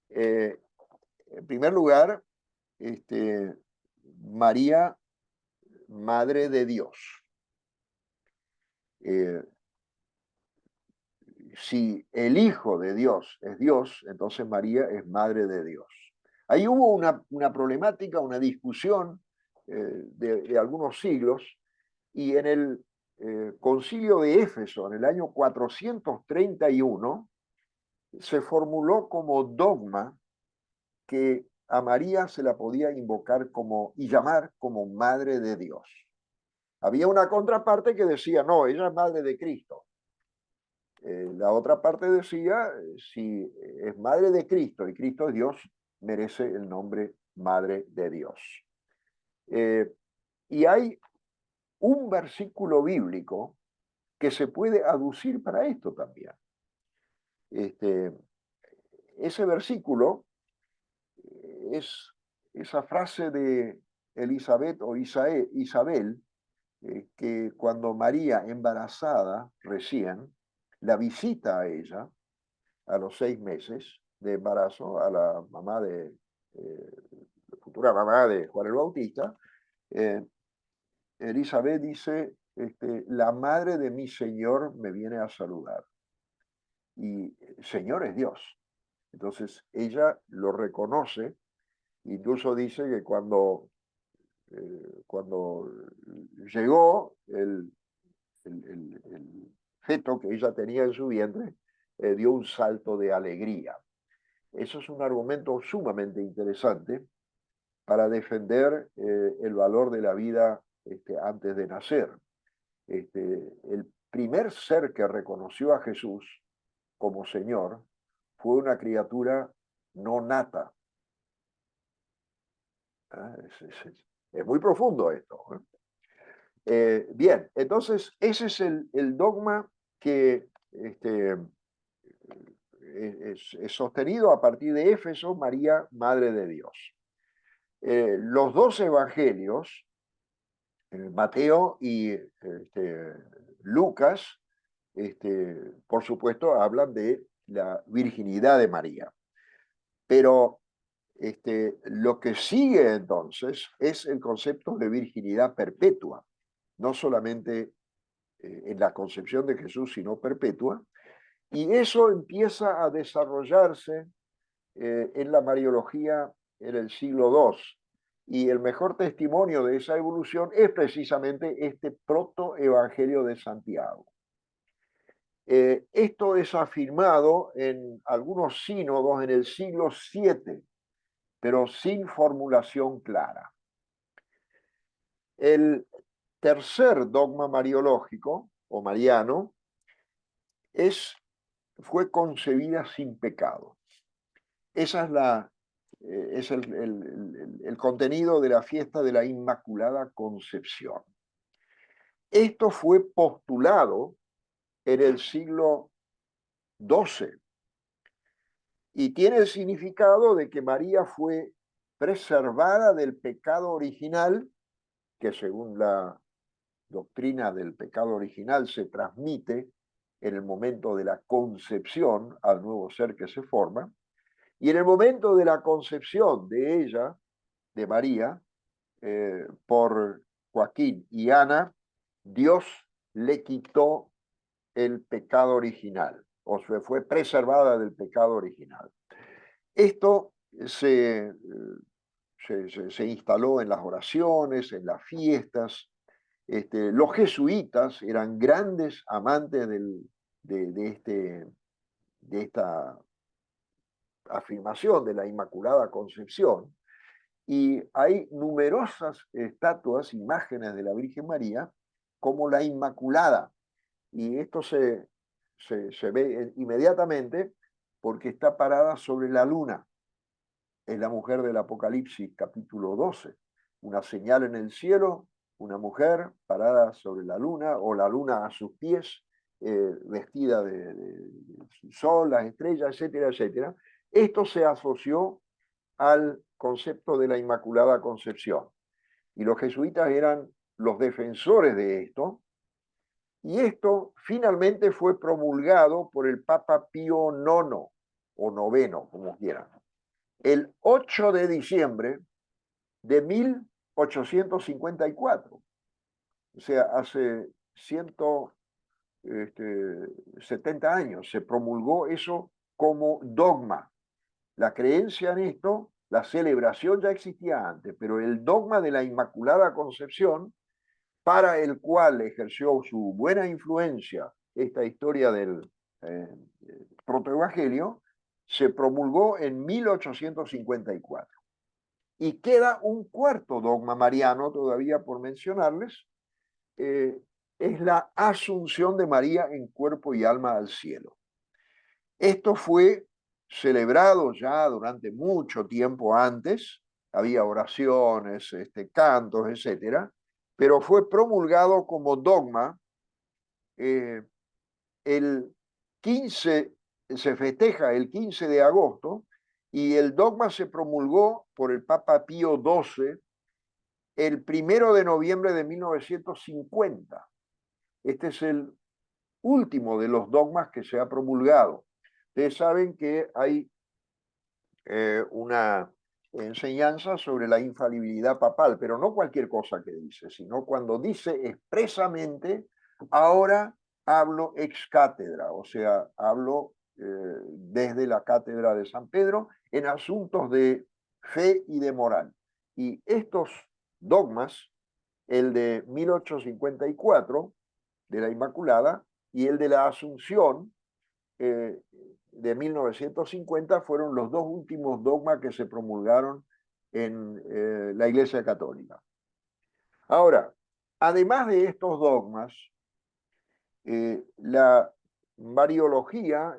En primer lugar, María, Madre de Dios. Si el Hijo de Dios es Dios, entonces María es Madre de Dios. Ahí hubo una problemática, una discusión de algunos siglos, y en el concilio de Éfeso, en el año 431, se formuló como dogma que a María se la podía invocar como y llamar como Madre de Dios. Había una contraparte que decía, no, ella es Madre de Cristo. La otra parte decía, si es Madre de Cristo y Cristo es Dios, merece el nombre Madre de Dios. Y hay un versículo bíblico que se puede aducir para esto también. Ese versículo es esa frase de Elizabeth o Isabel, que cuando María, embarazada recién, la visita a ella a los 6 meses de embarazo, a la mamá la futura mamá de Juan el Bautista, Elizabeth dice, la madre de mi Señor me viene a saludar. Y Señor es Dios. Entonces ella lo reconoce, incluso dice que cuando llegó el feto que ella tenía en su vientre, dio un salto de alegría. Eso es un argumento sumamente interesante para defender el valor de la vida antes de nacer. El primer ser que reconoció a Jesús como Señor fue una criatura no nata. Es muy profundo esto. Bien, entonces ese es el dogma que es sostenido a partir de Éfeso, María, Madre de Dios. Los dos evangelios, Mateo y Lucas, por supuesto, hablan de la virginidad de María. Pero lo que sigue entonces es el concepto de virginidad perpetua, no solamente en la concepción de Jesús, sino perpetua, y eso empieza a desarrollarse en la Mariología en el siglo II. Y el mejor testimonio de esa evolución es precisamente este protoevangelio de Santiago. Esto es afirmado en algunos sínodos en el siglo VII, pero sin formulación clara. El tercer dogma mariológico, o mariano, fue concebida sin pecado. Esa es el contenido de la fiesta de la Inmaculada Concepción. Esto fue postulado en el siglo XII y tiene el significado de que María fue preservada del pecado original, que según la doctrina del pecado original se transmite en el momento de la concepción al nuevo ser que se forma, y en el momento de la concepción de ella, de María, por Joaquín y Ana, Dios le quitó el pecado original, o se fue preservada del pecado original. Esto se instaló en las oraciones, en las fiestas. Los jesuitas eran grandes amantes de esta afirmación de la Inmaculada Concepción, y hay numerosas estatuas, imágenes de la Virgen María como la Inmaculada, y esto se ve inmediatamente porque está parada sobre la luna. Es la mujer del Apocalipsis, capítulo 12, una señal en el cielo, una mujer parada sobre la luna, o la luna a sus pies, vestida de sol, las estrellas, etcétera, etcétera. Esto se asoció al concepto de la Inmaculada Concepción. Y los jesuitas eran los defensores de esto, y esto finalmente fue promulgado por el Papa Pío IX, o noveno, como quieran, el 8 de diciembre de 1854. O sea, hace 170 años se promulgó eso como dogma. La creencia en esto, la celebración ya existía antes, pero el dogma de la Inmaculada Concepción, para el cual ejerció su buena influencia esta historia del protoevangelio, se promulgó en 1854. Y queda un cuarto dogma mariano todavía por mencionarles, es la asunción de María en cuerpo y alma al cielo. Esto fue celebrado ya durante mucho tiempo antes, había oraciones, cantos, etcétera, pero fue promulgado como dogma el 15, se festeja el 15 de agosto, y el dogma se promulgó por el Papa Pío XII el 1 de noviembre de 1950. Este es el último de los dogmas que se ha promulgado. Ustedes saben que hay una enseñanza sobre la infalibilidad papal, pero no cualquier cosa que dice, sino cuando dice expresamente, ahora hablo ex cátedra, o sea, hablo desde la cátedra de San Pedro en asuntos de fe y de moral. Y estos dogmas, el de 1854, de la Inmaculada, y el de la Asunción, de 1950, fueron los dos últimos dogmas que se promulgaron en la Iglesia Católica. Ahora, además de estos dogmas, la mariología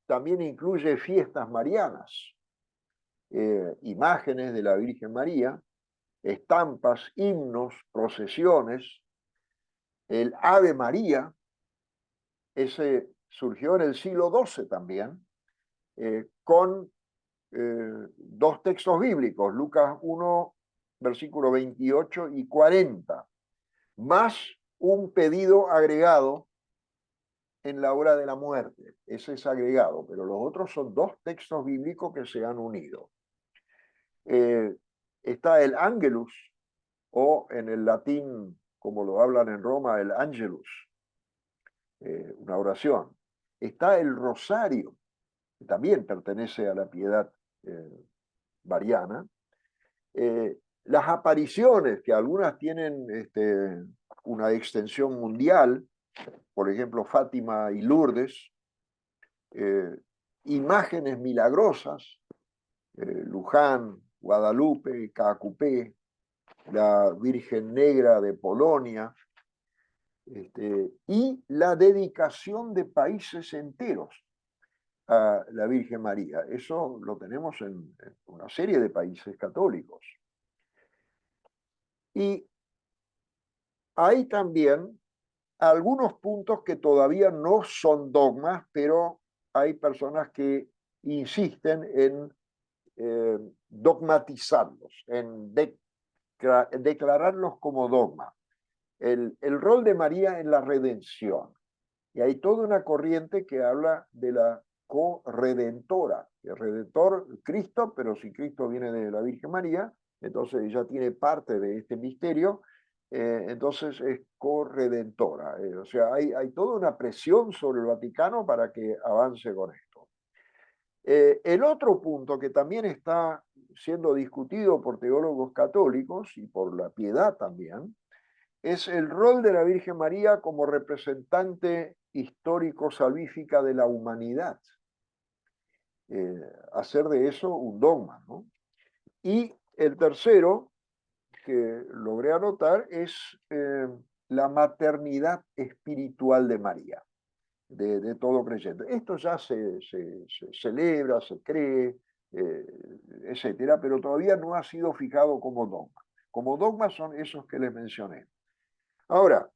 también incluye fiestas marianas, imágenes de la Virgen María, estampas, himnos, procesiones, el Ave María. Ese surgió en el siglo XII también, con dos textos bíblicos, Lucas 1, versículo 28 y 40, más un pedido agregado en la hora de la muerte. Ese es agregado, pero los otros son dos textos bíblicos que se han unido. Está el Angelus, o en el latín, como lo hablan en Roma, el Angelus, una oración. Está el Rosario, que también pertenece a la piedad mariana. Las apariciones, que algunas tienen una extensión mundial, por ejemplo, Fátima y Lourdes, imágenes milagrosas, Luján, Guadalupe, Caacupé, la Virgen Negra de Polonia, y la dedicación de países enteros a la Virgen María. Eso lo tenemos en una serie de países católicos. Y hay también algunos puntos que todavía no son dogmas, pero hay personas que insisten en dogmatizarlos, en declararlos como dogma. El rol de María en la redención. Y hay toda una corriente que habla de la corredentora. El redentor, Cristo, pero si Cristo viene de la Virgen María, entonces ella tiene parte de este misterio, entonces es corredentora. O sea, hay toda una presión sobre el Vaticano para que avance con esto. El otro punto que también está siendo discutido por teólogos católicos y por la piedad también, es el rol de la Virgen María como representante histórico-salvífica de la humanidad. Hacer de eso un dogma, ¿no? Y el tercero, que logré anotar, es la maternidad espiritual de María, de todo creyente. Esto ya se celebra, se cree, etcétera, pero todavía no ha sido fijado como dogma. Como dogma son esos que les mencioné. Ahora,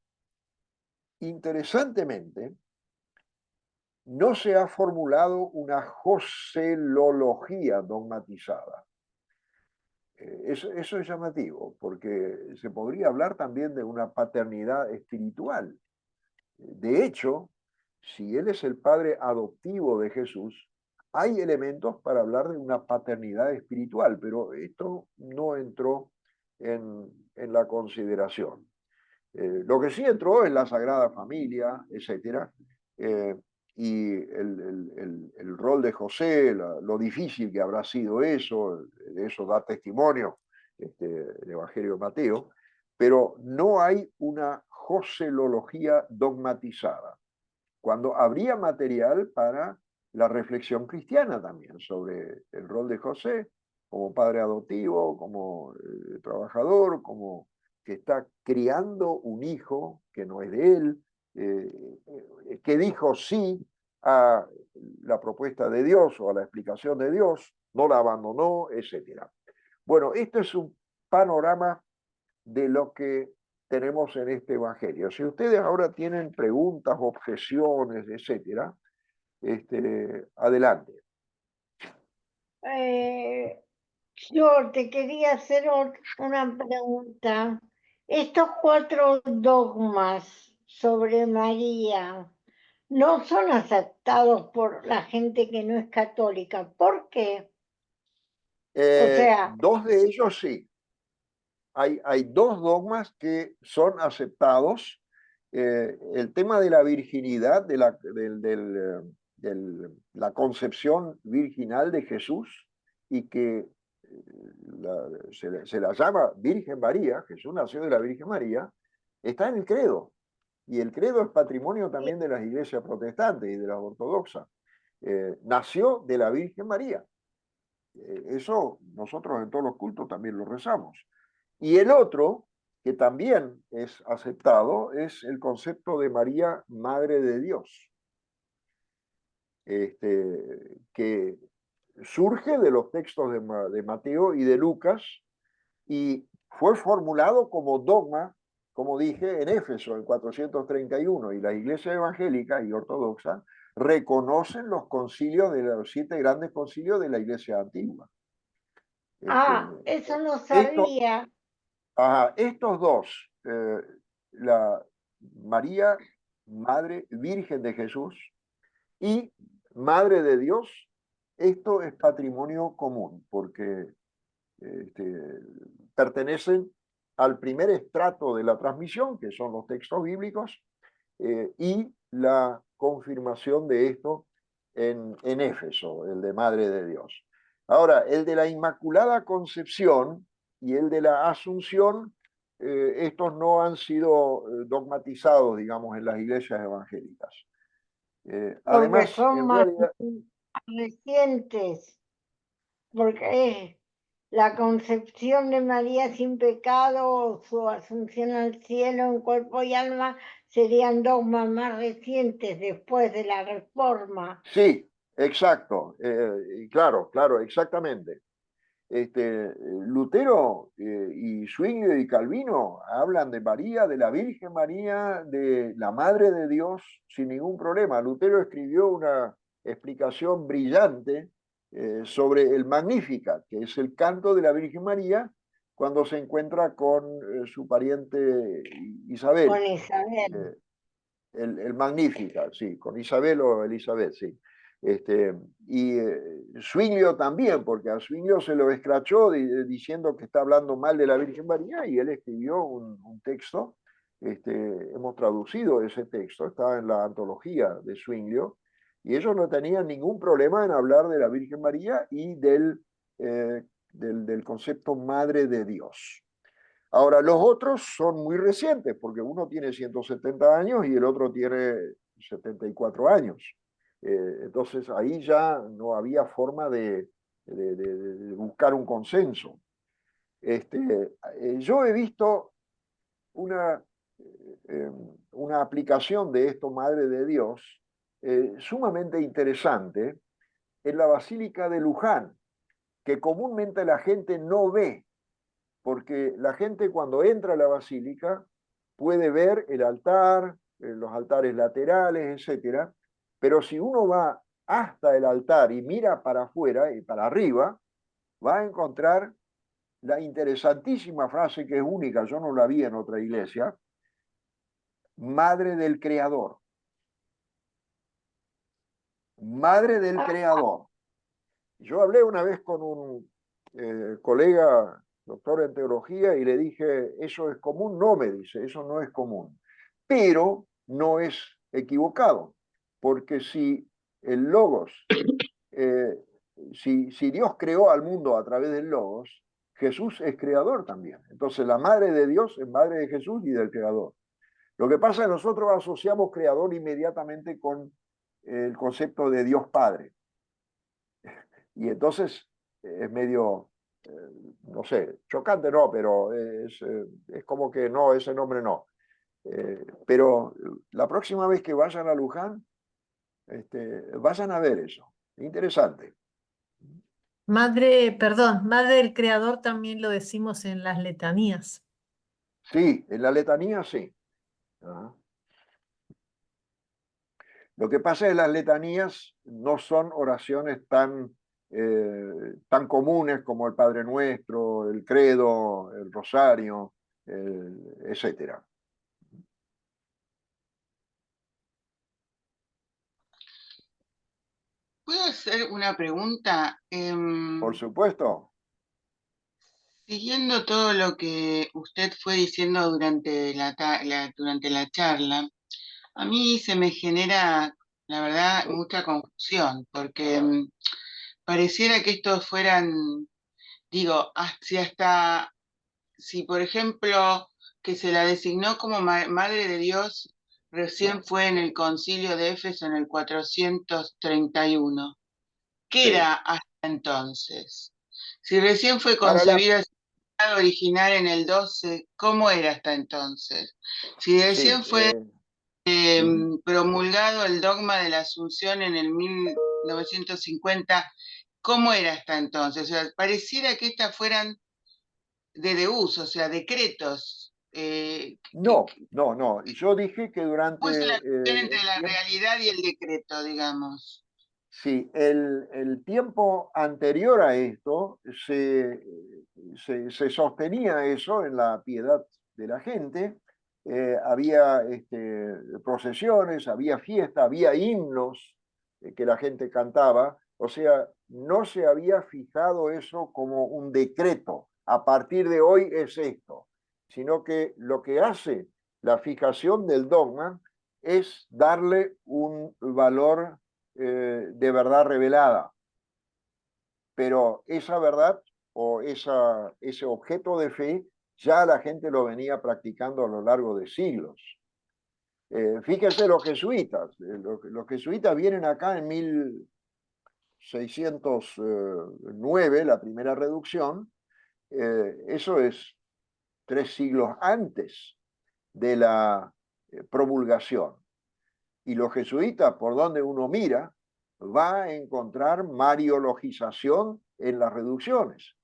interesantemente, no se ha formulado una joselología dogmatizada. Eso es llamativo, porque se podría hablar también de una paternidad espiritual. De hecho, si él es el padre adoptivo de Jesús, hay elementos para hablar de una paternidad espiritual, pero esto no entró en la consideración. Lo que sí entró es la Sagrada Familia, etc. Y el rol de José, lo difícil que habrá sido eso, de eso da testimonio el Evangelio de Mateo, pero no hay una joselología dogmatizada. Cuando habría material para la reflexión cristiana también sobre el rol de José como padre adoptivo, como trabajador, como que está criando un hijo que no es de él, que dijo sí a la propuesta de Dios o a la explicación de Dios, no la abandonó, etc. Bueno, esto es un panorama de lo que tenemos en este evangelio. Si ustedes ahora tienen preguntas, objeciones, etcétera, adelante. Yo te quería hacer una pregunta. Estos 4 dogmas sobre María no son aceptados por la gente que no es católica. ¿Por qué? O sea, Dos de ellos sí. Hay dos dogmas que son aceptados. El tema de la virginidad, de la concepción virginal de Jesús, y que se la llama Virgen María, Jesús nació de la Virgen María, está en el credo. Y el credo es patrimonio también de las iglesias protestantes y de las ortodoxas. Nació de la Virgen María. Eso nosotros en todos los cultos también lo rezamos. Y el otro, que también es aceptado, es el concepto de María, Madre de Dios, que surge de los textos de Mateo y de Lucas y fue formulado como dogma, como dije, en Éfeso en 431, y las iglesias evangélicas y ortodoxas reconocen los concilios de los 7 grandes concilios de la iglesia antigua. eso no sabía. Estos dos, la María, Madre Virgen de Jesús, y Madre de Dios, esto es patrimonio común, porque pertenecen al primer estrato de la transmisión, que son los textos bíblicos, y la confirmación de esto en Éfeso, el de Madre de Dios. Ahora, el de la Inmaculada Concepción y el de la Asunción, estos no han sido dogmatizados, digamos, en las iglesias evangélicas. Porque Además, son en más realidad, recientes, porque es la concepción de María sin pecado, su asunción al cielo en cuerpo y alma, serían dogmas más recientes después de la Reforma. sí, exacto, claro, exactamente. Lutero y Zwinglio y Calvino hablan de María, de la Virgen María, de la Madre de Dios, sin ningún problema. Lutero escribió una explicación brillante sobre el Magnificat, que es el canto de la Virgen María cuando se encuentra con su pariente Isabel. Con Isabel. El Magnificat, sí, con Isabel o Elizabeth, sí. Y Zwinglio también, porque a Zwinglio se lo escrachó diciendo que está hablando mal de la Virgen María, y él escribió un texto, hemos traducido ese texto, está en la antología de Zwinglio, y ellos no tenían ningún problema en hablar de la Virgen María y del concepto Madre de Dios. Ahora, los otros son muy recientes, porque uno tiene 170 años y el otro tiene 74 años. Entonces, ahí ya no había forma de buscar un consenso. Yo he visto una, una aplicación de esto, Madre de Dios, sumamente interesante en la Basílica de Luján, que comúnmente la gente no ve, porque la gente cuando entra a la basílica puede ver el altar, los altares laterales, etcétera, pero si uno va hasta el altar y mira para afuera y para arriba, va a encontrar la interesantísima frase, que es única, yo no la vi en otra iglesia: Madre del Creador. Madre del Creador. Yo hablé una vez con un colega doctor en teología y le dije, ¿eso es común? No, me dice, eso no es común. Pero no es equivocado, porque si el Logos, si Dios creó al mundo a través del Logos, Jesús es creador también. Entonces la Madre de Dios es Madre de Jesús y del Creador. Lo que pasa es que nosotros asociamos creador inmediatamente con el concepto de Dios Padre. Y entonces es medio, no sé, chocante no, pero es como que no, ese nombre no. Pero la próxima vez que vayan a Luján, vayan a ver eso. Interesante. Madre, perdón, Madre del Creador también lo decimos en las letanías. Sí, en la letanía sí. Ajá. Lo que pasa es que las letanías no son oraciones tan comunes como el Padre Nuestro, el Credo, el Rosario, etcétera. ¿Puedo hacer una pregunta? Por supuesto. Siguiendo todo lo que usted fue diciendo durante durante la charla, a mí se me genera, la verdad, mucha confusión, porque pareciera que estos fueran, digo, si por ejemplo que se la designó como Madre de Dios, recién fue en el Concilio de Éfeso en el 431. ¿Qué Sí. era hasta entonces? Si recién fue Para la, concebida original en el 12, ¿cómo era hasta entonces? Si sí, recién fue ujú. promulgado el dogma de la Asunción en el 1950, ¿cómo era hasta entonces? O sea, pareciera que estas fueran de deus, o sea, decretos. No, no, no. Yo dije que durante ¿Cómo es la relación entre el la tiempo, realidad y el decreto, digamos? sí, el tiempo anterior a esto se sostenía eso en la piedad de la gente. Había procesiones, había fiesta, había himnos que la gente cantaba. O sea, no se había fijado eso como un decreto. A partir de hoy es esto, sino que lo que hace la fijación del dogma es darle un valor de verdad revelada. Pero esa verdad o ese objeto de fe ya la gente lo venía practicando a lo largo de siglos. Fíjense los jesuitas. Los jesuitas vienen acá en 1609, la primera reducción. Eso es 3 siglos antes de la promulgación. Y los jesuitas, por donde uno mira, va a encontrar mariologización en las reducciones.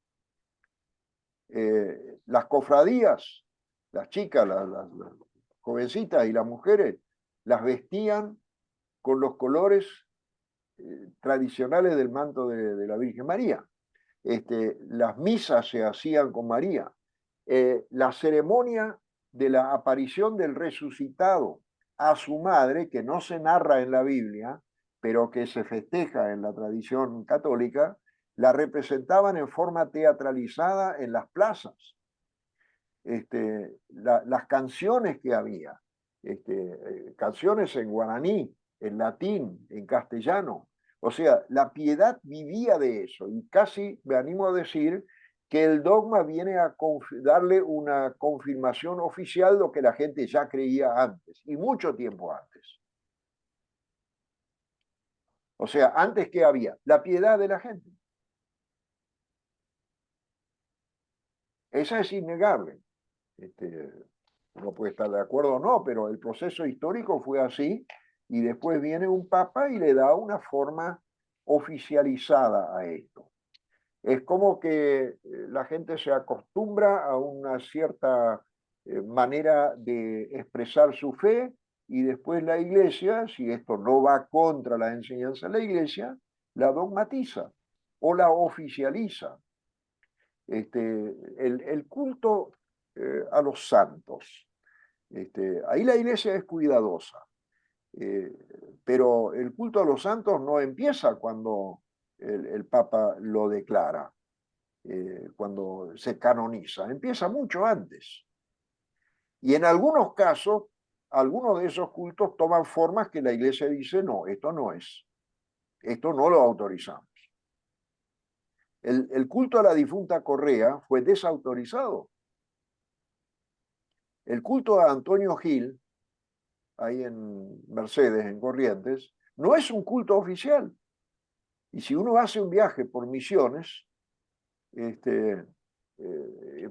Las cofradías, las chicas, las jovencitas y las mujeres, las vestían con los colores tradicionales del manto de la Virgen María. Las misas se hacían con María. La ceremonia de la aparición del resucitado a su madre, que no se narra en la Biblia, pero que se festeja en la tradición católica, la representaban en forma teatralizada en las plazas. Las canciones que había, canciones en guaraní, en latín, en castellano. O sea, la piedad vivía de eso y casi me animo a decir que el dogma viene a darle una confirmación oficial de lo que la gente ya creía antes y mucho tiempo antes. O sea, antes que había la piedad de la gente. Esa es innegable. Uno puede estar de acuerdo o no, pero el proceso histórico fue así y después viene un papa y le da una forma oficializada a esto. Es como que la gente se acostumbra a una cierta manera de expresar su fe y después la iglesia, si esto no va contra la enseñanza de la iglesia, la dogmatiza o la oficializa. El culto a los santos. Ahí la iglesia es cuidadosa, eh, pero el culto a los santos no empieza cuando el Papa lo declara, cuando se canoniza, empieza mucho antes. Y en algunos casos, algunos de esos cultos toman formas que la iglesia dice, no, esto no es, esto no lo autorizamos. El culto a la difunta Correa fue desautorizado. El culto a Antonio Gil, ahí en Mercedes, en Corrientes, no es un culto oficial. Y si uno hace un viaje por Misiones,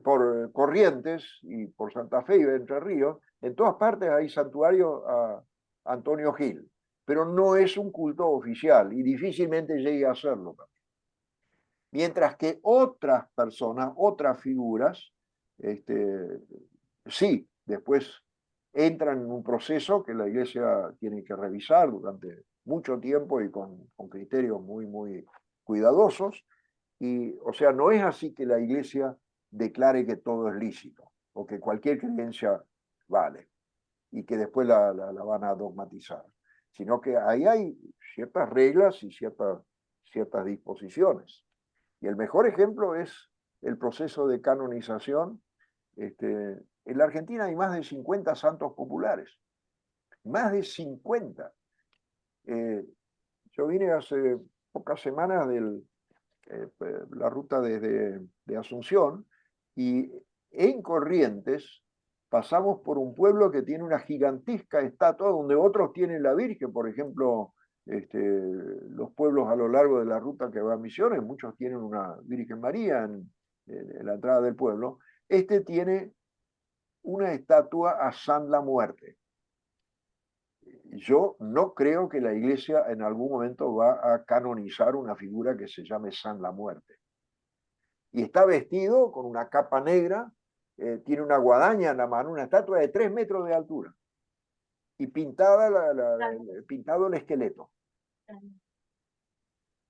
por Corrientes y por Santa Fe y Entre Ríos, en todas partes hay santuario a Antonio Gil, pero no es un culto oficial y difícilmente llegue a serlo también. Mientras que otras personas, otras figuras, sí, después entran en un proceso que la Iglesia tiene que revisar durante mucho tiempo y con criterios muy, muy cuidadosos. Y, o sea, no es así que la Iglesia declare que todo es lícito o que cualquier creencia vale y que después la van a dogmatizar, sino que ahí hay ciertas reglas y ciertas disposiciones. Y el mejor ejemplo es el proceso de canonización. En la Argentina hay más de 50 santos populares, más de 50. Yo vine hace pocas semanas de la ruta de Asunción y en Corrientes pasamos por un pueblo que tiene una gigantesca estatua donde otros tienen la Virgen, por ejemplo, los pueblos a lo largo de la ruta que va a Misiones, muchos tienen una Virgen María en la entrada del pueblo. Este tiene una estatua a San la Muerte. Yo no creo que la Iglesia en algún momento va a canonizar una figura que se llame San la Muerte. Y está vestido con una capa negra, tiene una guadaña en la mano, una estatua de 3 metros de altura y pintado el esqueleto.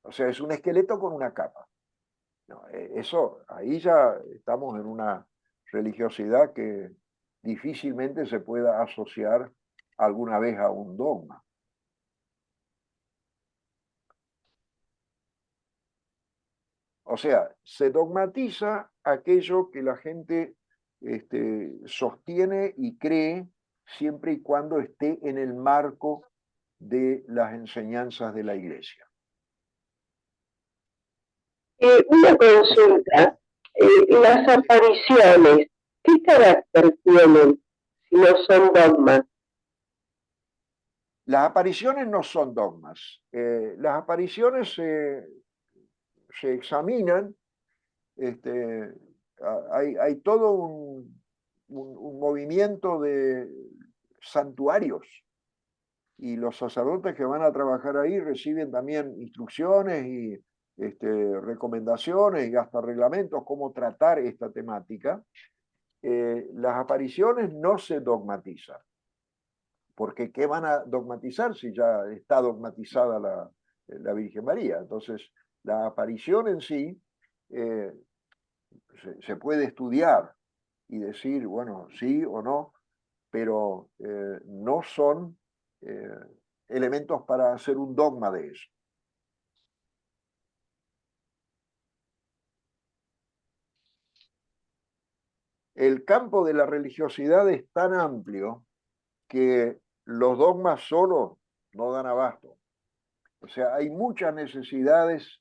O sea, es un esqueleto con una capa. No, eso, ahí ya estamos en una religiosidad que difícilmente se pueda asociar alguna vez a un dogma. O sea, se dogmatiza aquello que la gente sostiene y cree siempre y cuando esté en el marco de las enseñanzas de la Iglesia. Una consulta. Las apariciones, ¿qué carácter tienen si no son dogmas? Las apariciones no son dogmas. Las apariciones se examinan. Hay todo un movimiento de santuarios y los sacerdotes que van a trabajar ahí reciben también instrucciones y recomendaciones y hasta reglamentos cómo tratar esta temática. Las apariciones no se dogmatizan, porque ¿qué van a dogmatizar si ya está dogmatizada la Virgen María? Entonces, la aparición en sí se puede estudiar y decir, bueno, sí o no, pero no son elementos para hacer un dogma de eso. El campo de la religiosidad es tan amplio que los dogmas solos no dan abasto. O sea, hay muchas necesidades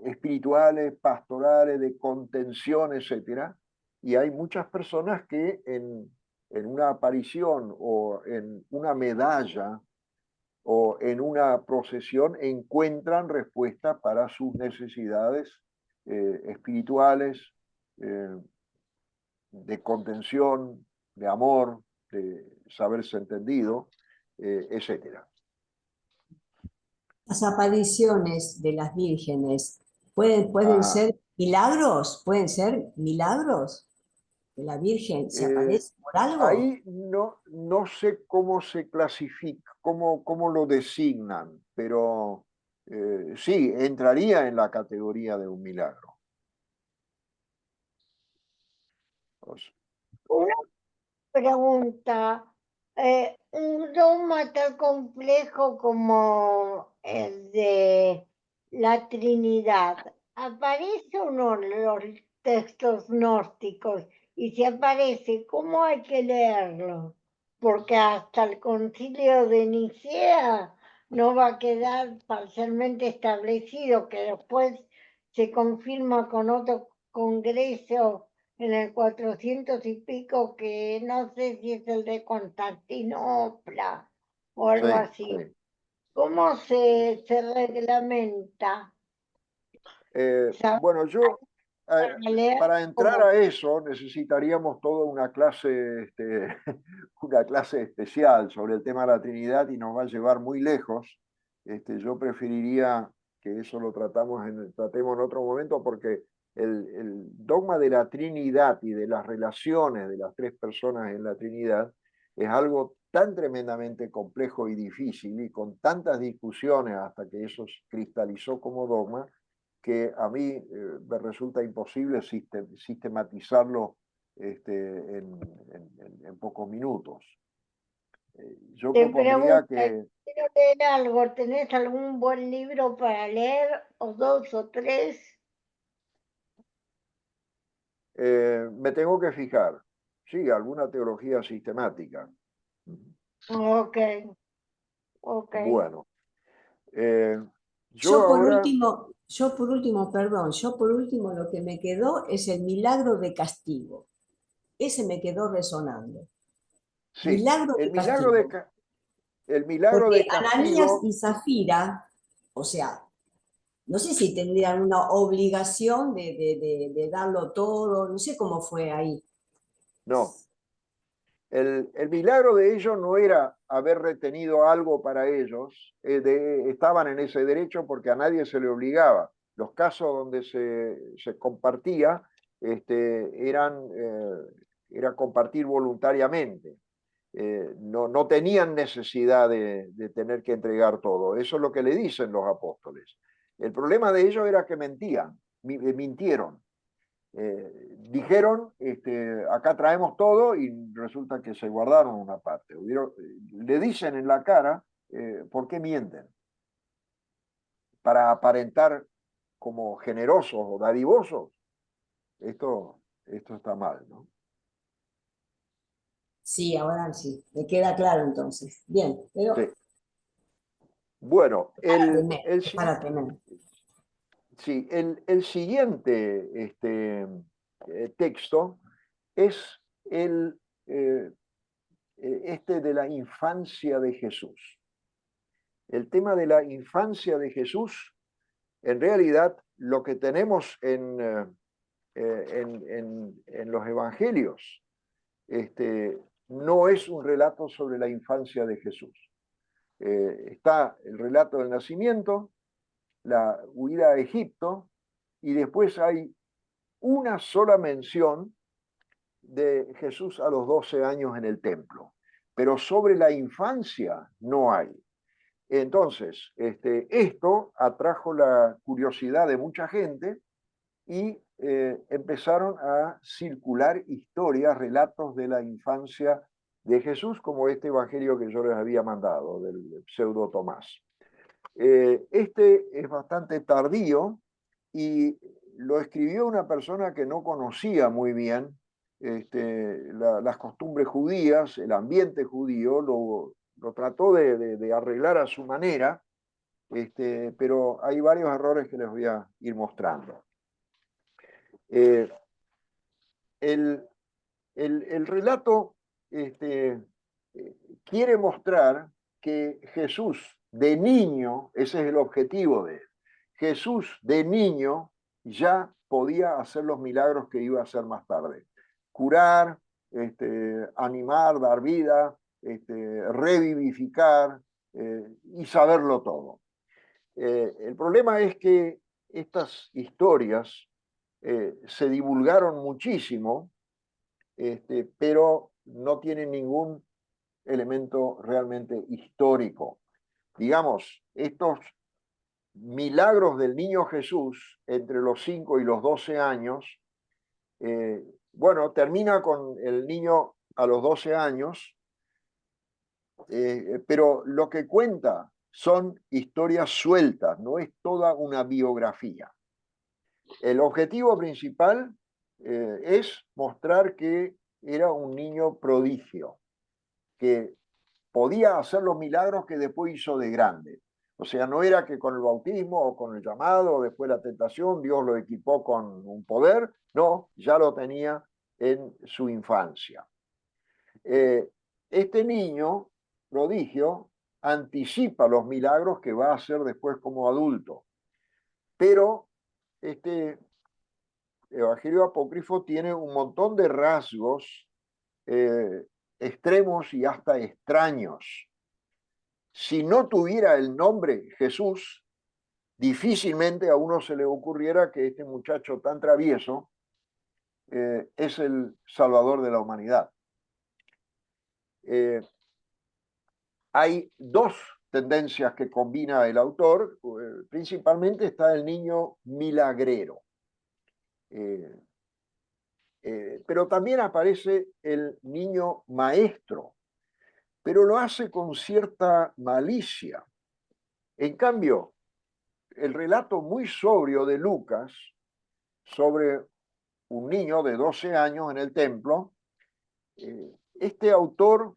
espirituales, pastorales, de contención, etcétera, y hay muchas personas que en una aparición o en una medalla o en una procesión encuentran respuesta para sus necesidades espirituales, de contención, de amor, de saberse entendido, etcétera. Las apariciones de las vírgenes pueden ser milagros, que la Virgen se aparece por algo. Ahí no sé cómo se clasifica, cómo lo designan, pero sí, entraría en la categoría de un milagro. Una pregunta, un dogma tan complejo como el de la Trinidad, ¿aparece uno en los textos gnósticos? Y si aparece, ¿cómo hay que leerlo? Porque hasta el Concilio de Nicea no va a quedar parcialmente establecido, que después se confirma con otro congreso en el 400 y pico, que no sé si es el de Constantinopla o algo Sí, así. sí. ¿Cómo se reglamenta? ¿Sabes? Bueno, yo Para leer para entrar como a eso necesitaríamos toda una clase, una clase especial sobre el tema de la Trinidad y nos va a llevar muy lejos. Yo preferiría que eso lo tratemos tratemos en otro momento porque el dogma de la Trinidad y de las relaciones de las tres personas en la Trinidad es algo tan tremendamente complejo y difícil y con tantas discusiones hasta que eso se cristalizó como dogma que a mí me resulta imposible sistematizarlo en pocos minutos. Yo te propondría pregunto, que quiero leer algo, ¿tenés algún buen libro para leer? ¿O dos o tres? me tengo que fijar, sí, alguna teología sistemática. Ok, ok. Bueno, eh, yo ahora, Perdón, yo por último lo que me quedó es el milagro de castigo. Ese me quedó resonando. sí, Milagro de castigo. el milagro Porque de Ananías castigo, y Zafira, o sea, no sé si tendrían una obligación de darlo todo, no sé cómo fue ahí. no. El milagro de ellos no era haber retenido algo para ellos, estaban en ese derecho porque a nadie se le obligaba. Los casos donde se compartía era compartir voluntariamente. No tenían necesidad de tener que entregar todo. Eso es lo que le dicen los apóstoles. El problema de ellos era que mintieron. Dijeron, acá traemos todo y resulta que se guardaron una parte. Le dicen en la cara, ¿por qué mienten? Para aparentar como generosos o dadivosos. Esto está mal, ¿no? Sí, ahora sí, me queda claro entonces. Bien, pero Sí. Bueno, para temer, es para temer. sí, el siguiente texto es el, eh, de la infancia de Jesús. El tema de la infancia de Jesús, en realidad lo que tenemos en los evangelios, no es un relato sobre la infancia de Jesús. Está el relato del nacimiento, la huida a Egipto, y después hay una sola mención de Jesús a los 12 años en el templo, pero sobre la infancia no hay. Entonces, esto atrajo la curiosidad de mucha gente y empezaron a circular historias, relatos de la infancia de Jesús, como este evangelio que yo les había mandado, del pseudo Tomás. Este es bastante tardío y lo escribió una persona que no conocía muy bien las costumbres judías, el ambiente judío, lo trató de arreglar a su manera, pero hay varios errores que les voy a ir mostrando. Eh, el relato quiere mostrar que Jesús de niño, ese es el objetivo de él, Jesús de niño ya podía hacer los milagros que iba a hacer más tarde. Curar, animar, dar vida, revivificar y saberlo todo. El problema es que estas historias se divulgaron muchísimo, pero no tienen ningún elemento realmente histórico. Digamos, estos milagros del niño Jesús entre los 5 y los 12 años, bueno, termina con el niño a los 12 años, pero lo que cuenta son historias sueltas, no es toda una biografía. El objetivo principal es mostrar que era un niño prodigio, que podía hacer los milagros que después hizo de grande. O sea, no era que con el bautismo o con el llamado o después la tentación Dios lo equipó con un poder, no, ya lo tenía en su infancia. Este niño prodigio anticipa los milagros que va a hacer después como adulto. Pero este Evangelio apócrifo tiene un montón de rasgos extremos y hasta extraños. Si no tuviera el nombre Jesús, difícilmente a uno se le ocurriera que este muchacho tan travieso es el Salvador de la humanidad. Hay dos tendencias que combina el autor. Principalmente está el niño milagrero. Pero también aparece el niño maestro, pero lo hace con cierta malicia. En cambio, el relato muy sobrio de Lucas sobre un niño de 12 años en el templo, este autor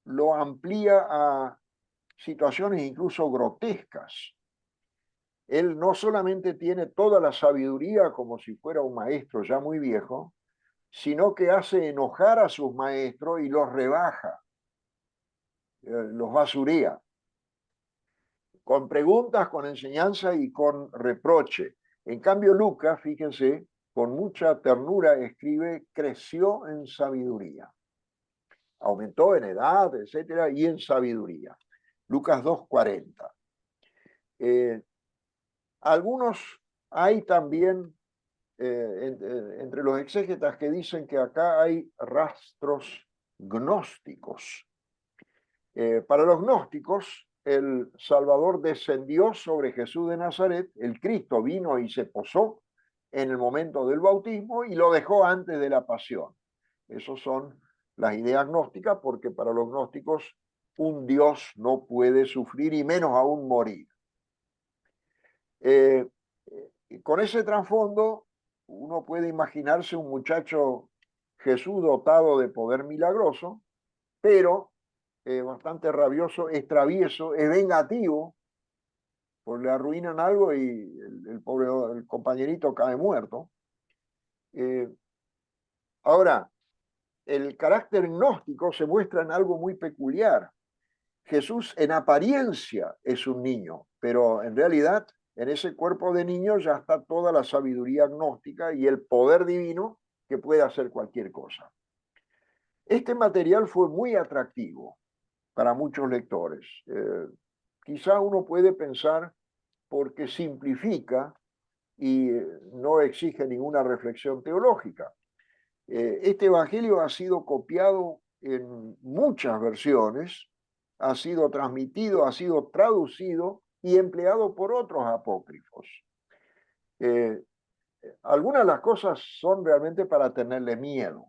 lo amplía a situaciones incluso grotescas. Él no solamente tiene toda la sabiduría como si fuera un maestro ya muy viejo, sino que hace enojar a sus maestros y los rebaja, los basurea, con preguntas, con enseñanza y con reproche. En cambio, Lucas, fíjense, con mucha ternura escribe, creció en sabiduría. Aumentó en edad, etcétera, y en sabiduría. Lucas 2:40. Algunos hay también entre los exégetas que dicen que acá hay rastros gnósticos. Para los gnósticos, el Salvador descendió sobre Jesús de Nazaret, el Cristo vino y se posó en el momento del bautismo y lo dejó antes de la pasión. Esas son las ideas gnósticas, porque para los gnósticos un Dios no puede sufrir y menos aún morir. Con ese trasfondo, uno puede imaginarse un muchacho Jesús dotado de poder milagroso, pero bastante rabioso, es travieso, es vengativo, pues le arruinan algo y el pobre el compañerito cae muerto. Ahora, el carácter gnóstico se muestra en algo muy peculiar. Jesús en apariencia es un niño, pero en realidad en ese cuerpo de niño ya está toda la sabiduría gnóstica y el poder divino que puede hacer cualquier cosa. Este material fue muy atractivo para muchos lectores. Quizá uno puede pensar porque simplifica y no exige ninguna reflexión teológica. Este evangelio ha sido copiado en muchas versiones, ha sido transmitido, ha sido traducido y empleado por otros apócrifos. Algunas de las cosas son realmente para tenerle miedo.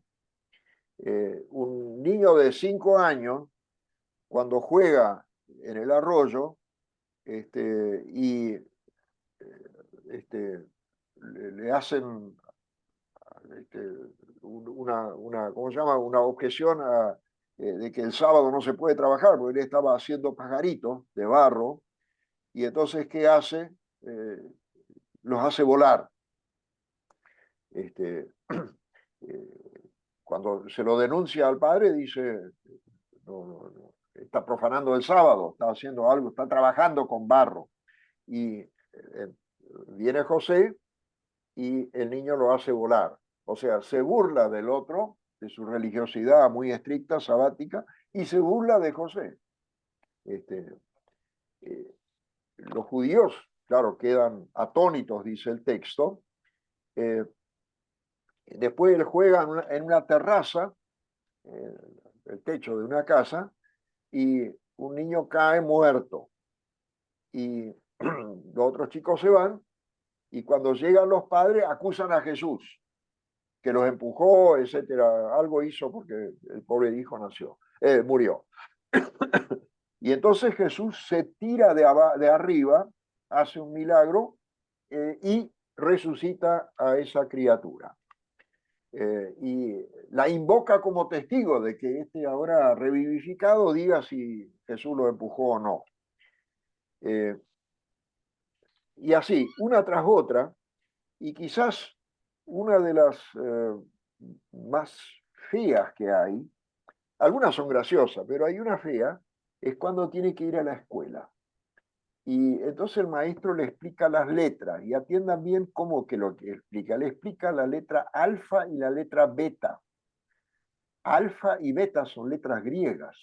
Un niño de 5 años, cuando juega en el arroyo y le hacen ¿cómo se llama? Una objeción de que el sábado no se puede trabajar, porque él estaba haciendo pajaritos de barro, y entonces, ¿qué hace? Los hace volar. Cuando se lo denuncia al padre, dice, no, está profanando el sábado, está haciendo algo, está trabajando con barro. Y viene José y el niño lo hace volar. O sea, se burla del otro, de su religiosidad muy estricta, sabática, y se burla de José. Los judíos, claro, quedan atónitos, dice el texto. Después él juega en una terraza, el techo de una casa, y un niño cae muerto. Y los otros chicos se van, y cuando llegan los padres acusan a Jesús, que los empujó, etcétera. Algo hizo porque el pobre hijo murió. Y entonces Jesús se tira de arriba, hace un milagro y resucita a esa criatura. Y la invoca como testigo de que este ahora revivificado diga si Jesús lo empujó o no. Y así, una tras otra, y quizás una de las más feas que hay, algunas son graciosas, pero hay una fea, es cuando tiene que ir a la escuela. Y entonces el maestro le explica las letras, y atiendan bien cómo que lo que explica. Le explica la letra alfa y la letra beta. Alfa y beta son letras griegas,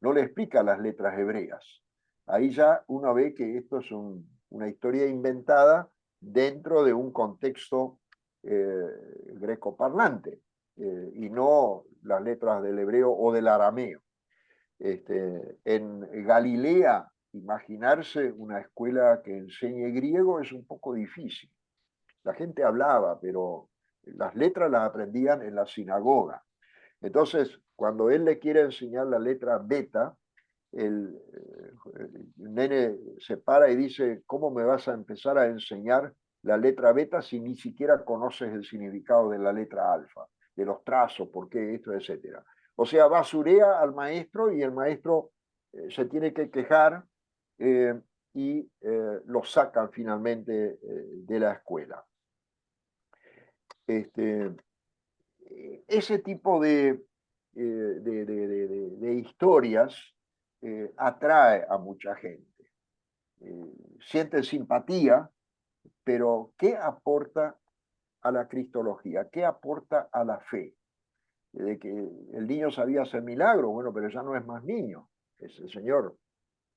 no le explica las letras hebreas. Ahí ya uno ve que esto es una historia inventada dentro de un contexto grecoparlante, y no las letras del hebreo o del arameo. En Galilea, imaginarse una escuela que enseñe griego es un poco difícil. La gente hablaba, pero las letras las aprendían en la sinagoga. Entonces, cuando él le quiere enseñar la letra beta, el nene se para y dice, ¿cómo me vas a empezar a enseñar la letra beta si ni siquiera conoces el significado de la letra alfa, de los trazos, por qué esto, etcétera? O sea, basurea al maestro, y el maestro se tiene que quejar, y lo sacan finalmente de la escuela. Ese tipo de historias atrae a mucha gente. Sienten simpatía, pero ¿qué aporta a la cristología? ¿Qué aporta a la fe? De que el niño sabía hacer milagros, bueno, pero ya no es más niño, es el Señor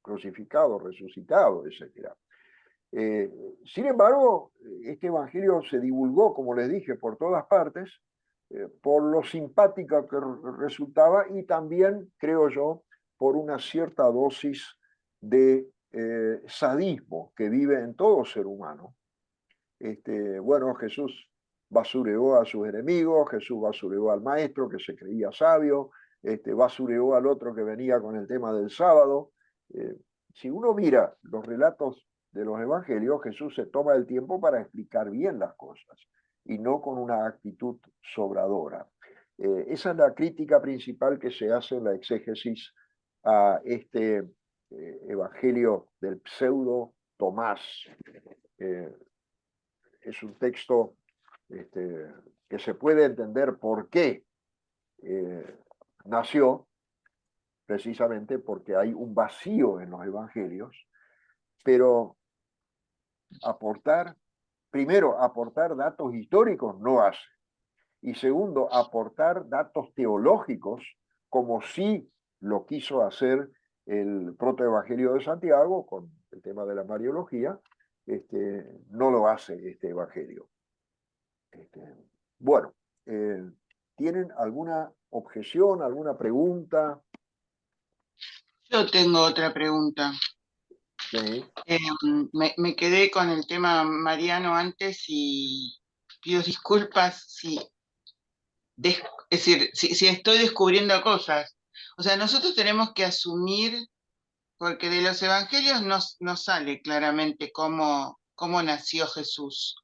crucificado, resucitado, etc. Sin embargo, este evangelio se divulgó, como les dije, por todas partes, por lo simpática que resultaba, y también, creo yo, por una cierta dosis de sadismo que vive en todo ser humano. Bueno, Jesús basureó a sus enemigos, Jesús basureó al maestro que se creía sabio, basureó al otro que venía con el tema del sábado. Si uno mira los relatos de los evangelios, Jesús se toma el tiempo para explicar bien las cosas, y no con una actitud sobradora. Esa es la crítica principal que se hace en la exégesis a este evangelio del pseudo Tomás. Es un texto que se puede entender por qué nació, precisamente porque hay un vacío en los evangelios, pero primero, aportar datos históricos no hace, y segundo, aportar datos teológicos, como sí lo quiso hacer el protoevangelio de Santiago con el tema de la Mariología, no lo hace este evangelio. Bueno, ¿tienen alguna objeción, alguna pregunta? Yo tengo otra pregunta. Sí. Me quedé con el tema mariano antes y pido disculpas si estoy descubriendo cosas. O sea, nosotros tenemos que asumir, porque de los evangelios no sale claramente cómo nació Jesús.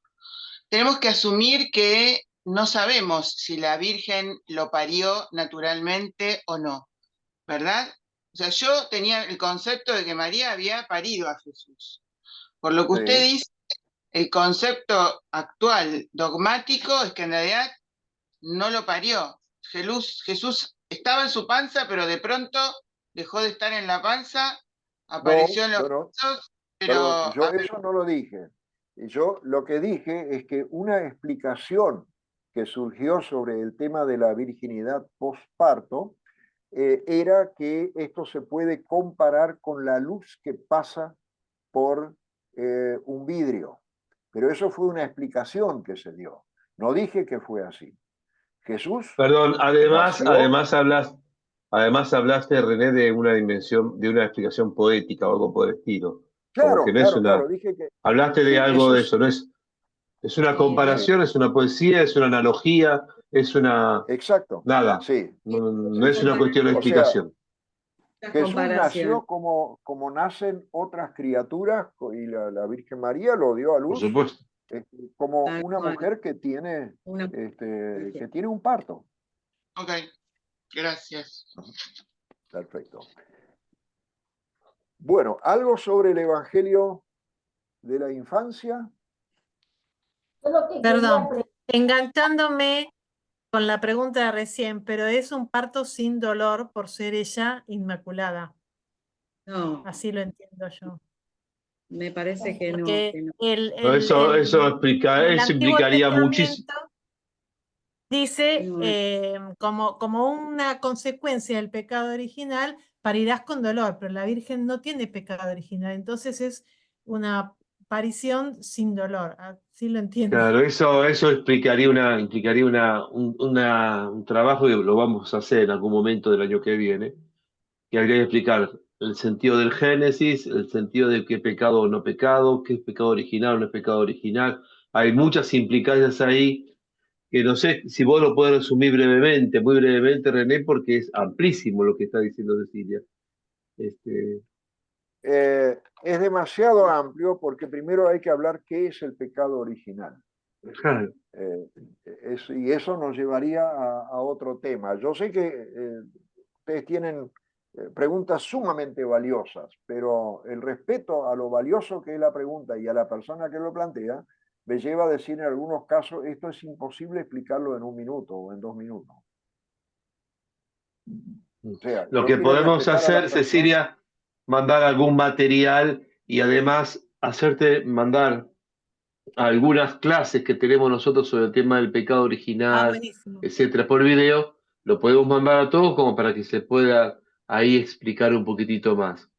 Tenemos que asumir que no sabemos si la Virgen lo parió naturalmente o no, ¿verdad? O sea, yo tenía el concepto de que María había parido a Jesús. Por lo que usted Sí. dice, el concepto actual dogmático es que en realidad no lo parió. Jesús estaba en su panza, pero de pronto dejó de estar en la panza, apareció en los brazos, Perdón, pero yo eso no lo dije. Yo lo que dije es que una explicación que surgió sobre el tema de la virginidad postparto era que esto se puede comparar con la luz que pasa por un vidrio. Pero eso fue una explicación que se dio. No dije que fue así. Jesús Perdón, además nació. hablaste, René, de una dimensión, de una explicación poética o algo por el estilo. Como que Claro, no es claro. Dije que hablaste de sí, algo de eso, no es, es una Sí, comparación, es una poesía, es una analogía, es una, exacto. nada, Sí. no es una cuestión de O sea, explicación. Jesús Comparación. nació como nacen otras criaturas, y la Virgen María lo dio a Por luz supuesto. como Tal una cual. mujer que tiene un parto. ok, gracias. Perfecto. Bueno, algo sobre el Evangelio de la infancia. Yo lo que Perdón, quería enganchándome con la pregunta de recién, pero es un parto sin dolor por ser ella inmaculada. No, Así lo entiendo yo. me parece que no, Porque que no. No, eso el eso Antiguo implicaría muchísimo. Testamento dice No, como una consecuencia del pecado original, parirás con dolor, pero la Virgen no tiene pecado original, entonces es una aparición sin dolor, así lo entiendo. Claro, eso implicaría un trabajo que lo vamos a hacer en algún momento del año que viene, que habría que explicar el sentido del Génesis, el sentido de qué pecado o no pecado, qué es pecado original o no es pecado original. Hay muchas implicancias ahí que no sé si vos lo podés resumir brevemente, muy brevemente, René, porque es amplísimo lo que está diciendo Cecilia. Es demasiado amplio porque primero hay que hablar qué es el pecado original. Y eso nos llevaría a otro tema. Yo sé que ustedes tienen preguntas sumamente valiosas, pero el respeto a lo valioso que es la pregunta y a la persona que lo plantea me lleva a decir en algunos casos esto es imposible explicarlo en 1 minuto o en 2 minutos. O sea, Lo yo que quiero podemos respetar a la hacer, persona. Cecilia, mandar algún material y además hacerte mandar algunas clases que tenemos nosotros sobre el tema del pecado original, Buenísimo. etcétera, por video, lo podemos mandar a todos como para que se pueda ahí explicar un poquitito más.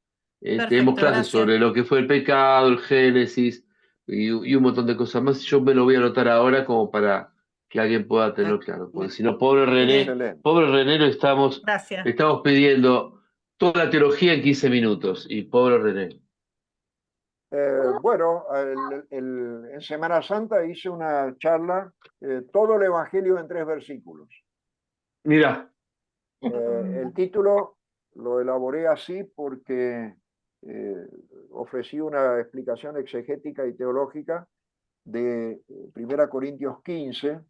Tenemos Perfecto, clases gracias. sobre lo que fue el pecado, el Génesis y un montón de cosas más. Yo me lo voy a anotar ahora como para que alguien pueda tenerlo claro, porque si no, pobre Excelente. René, le estamos Gracias. pidiendo toda la teología en 15 minutos y pobre René. Bueno, en Semana Santa hice una charla, todo el Evangelio en 3 versículos. Mira, El título lo elaboré así porque ofrecí una explicación exegética y teológica de 1 Corintios 15,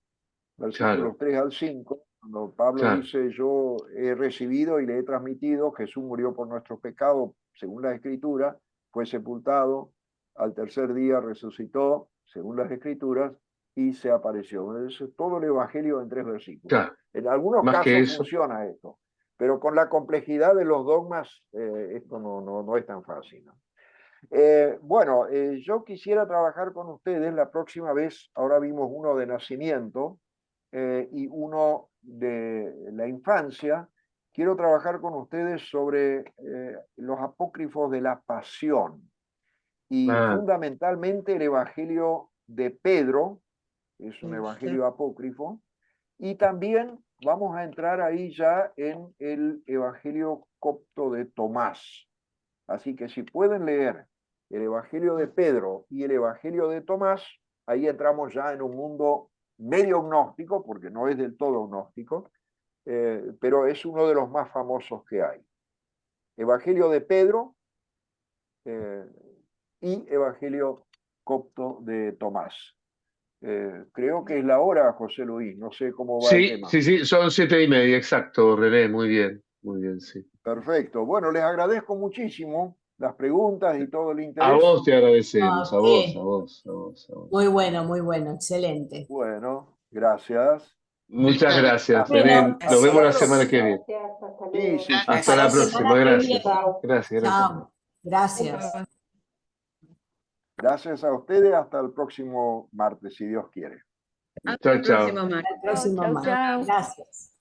versículos 3 al 5, cuando Pablo dice, yo he recibido y le he transmitido, Jesús murió por nuestros pecados, según la Escritura, fue sepultado, al tercer día resucitó, según las Escrituras, y se apareció. Es todo el Evangelio en 3 versículos. claro, En algunos más que casos eso. funciona esto, pero con la complejidad de los dogmas, esto no es tan fácil, ¿no? Bueno, yo quisiera trabajar con ustedes la próxima vez. Ahora vimos uno de nacimiento y uno de la infancia. Quiero trabajar con ustedes sobre los apócrifos de la pasión y fundamentalmente el Evangelio de Pedro, es un evangelio apócrifo, y también vamos a entrar ahí ya en el Evangelio copto de Tomás. Así que si pueden leer el Evangelio de Pedro y el Evangelio de Tomás, ahí entramos ya en un mundo medio gnóstico, porque no es del todo gnóstico, pero es uno de los más famosos que hay. Evangelio de Pedro y Evangelio copto de Tomás. Creo que es la hora, José Luis, no sé cómo va el tema. Sí, son 7:30, exacto, René, muy bien, sí. Perfecto. Bueno, les agradezco muchísimo las preguntas y todo el A interés. vos te agradecemos, No, a vos. muy bueno, excelente. Bueno, gracias. Muchas gracias, Bueno, René. Nos vemos la próxima. semana que viene. Sí. Hasta la próxima, gracias. Gracias. Chao. Gracias. Gracias a ustedes. Hasta el próximo martes, si Dios quiere. Hasta el Chao. próximo martes. Hasta el próximo martes. Gracias.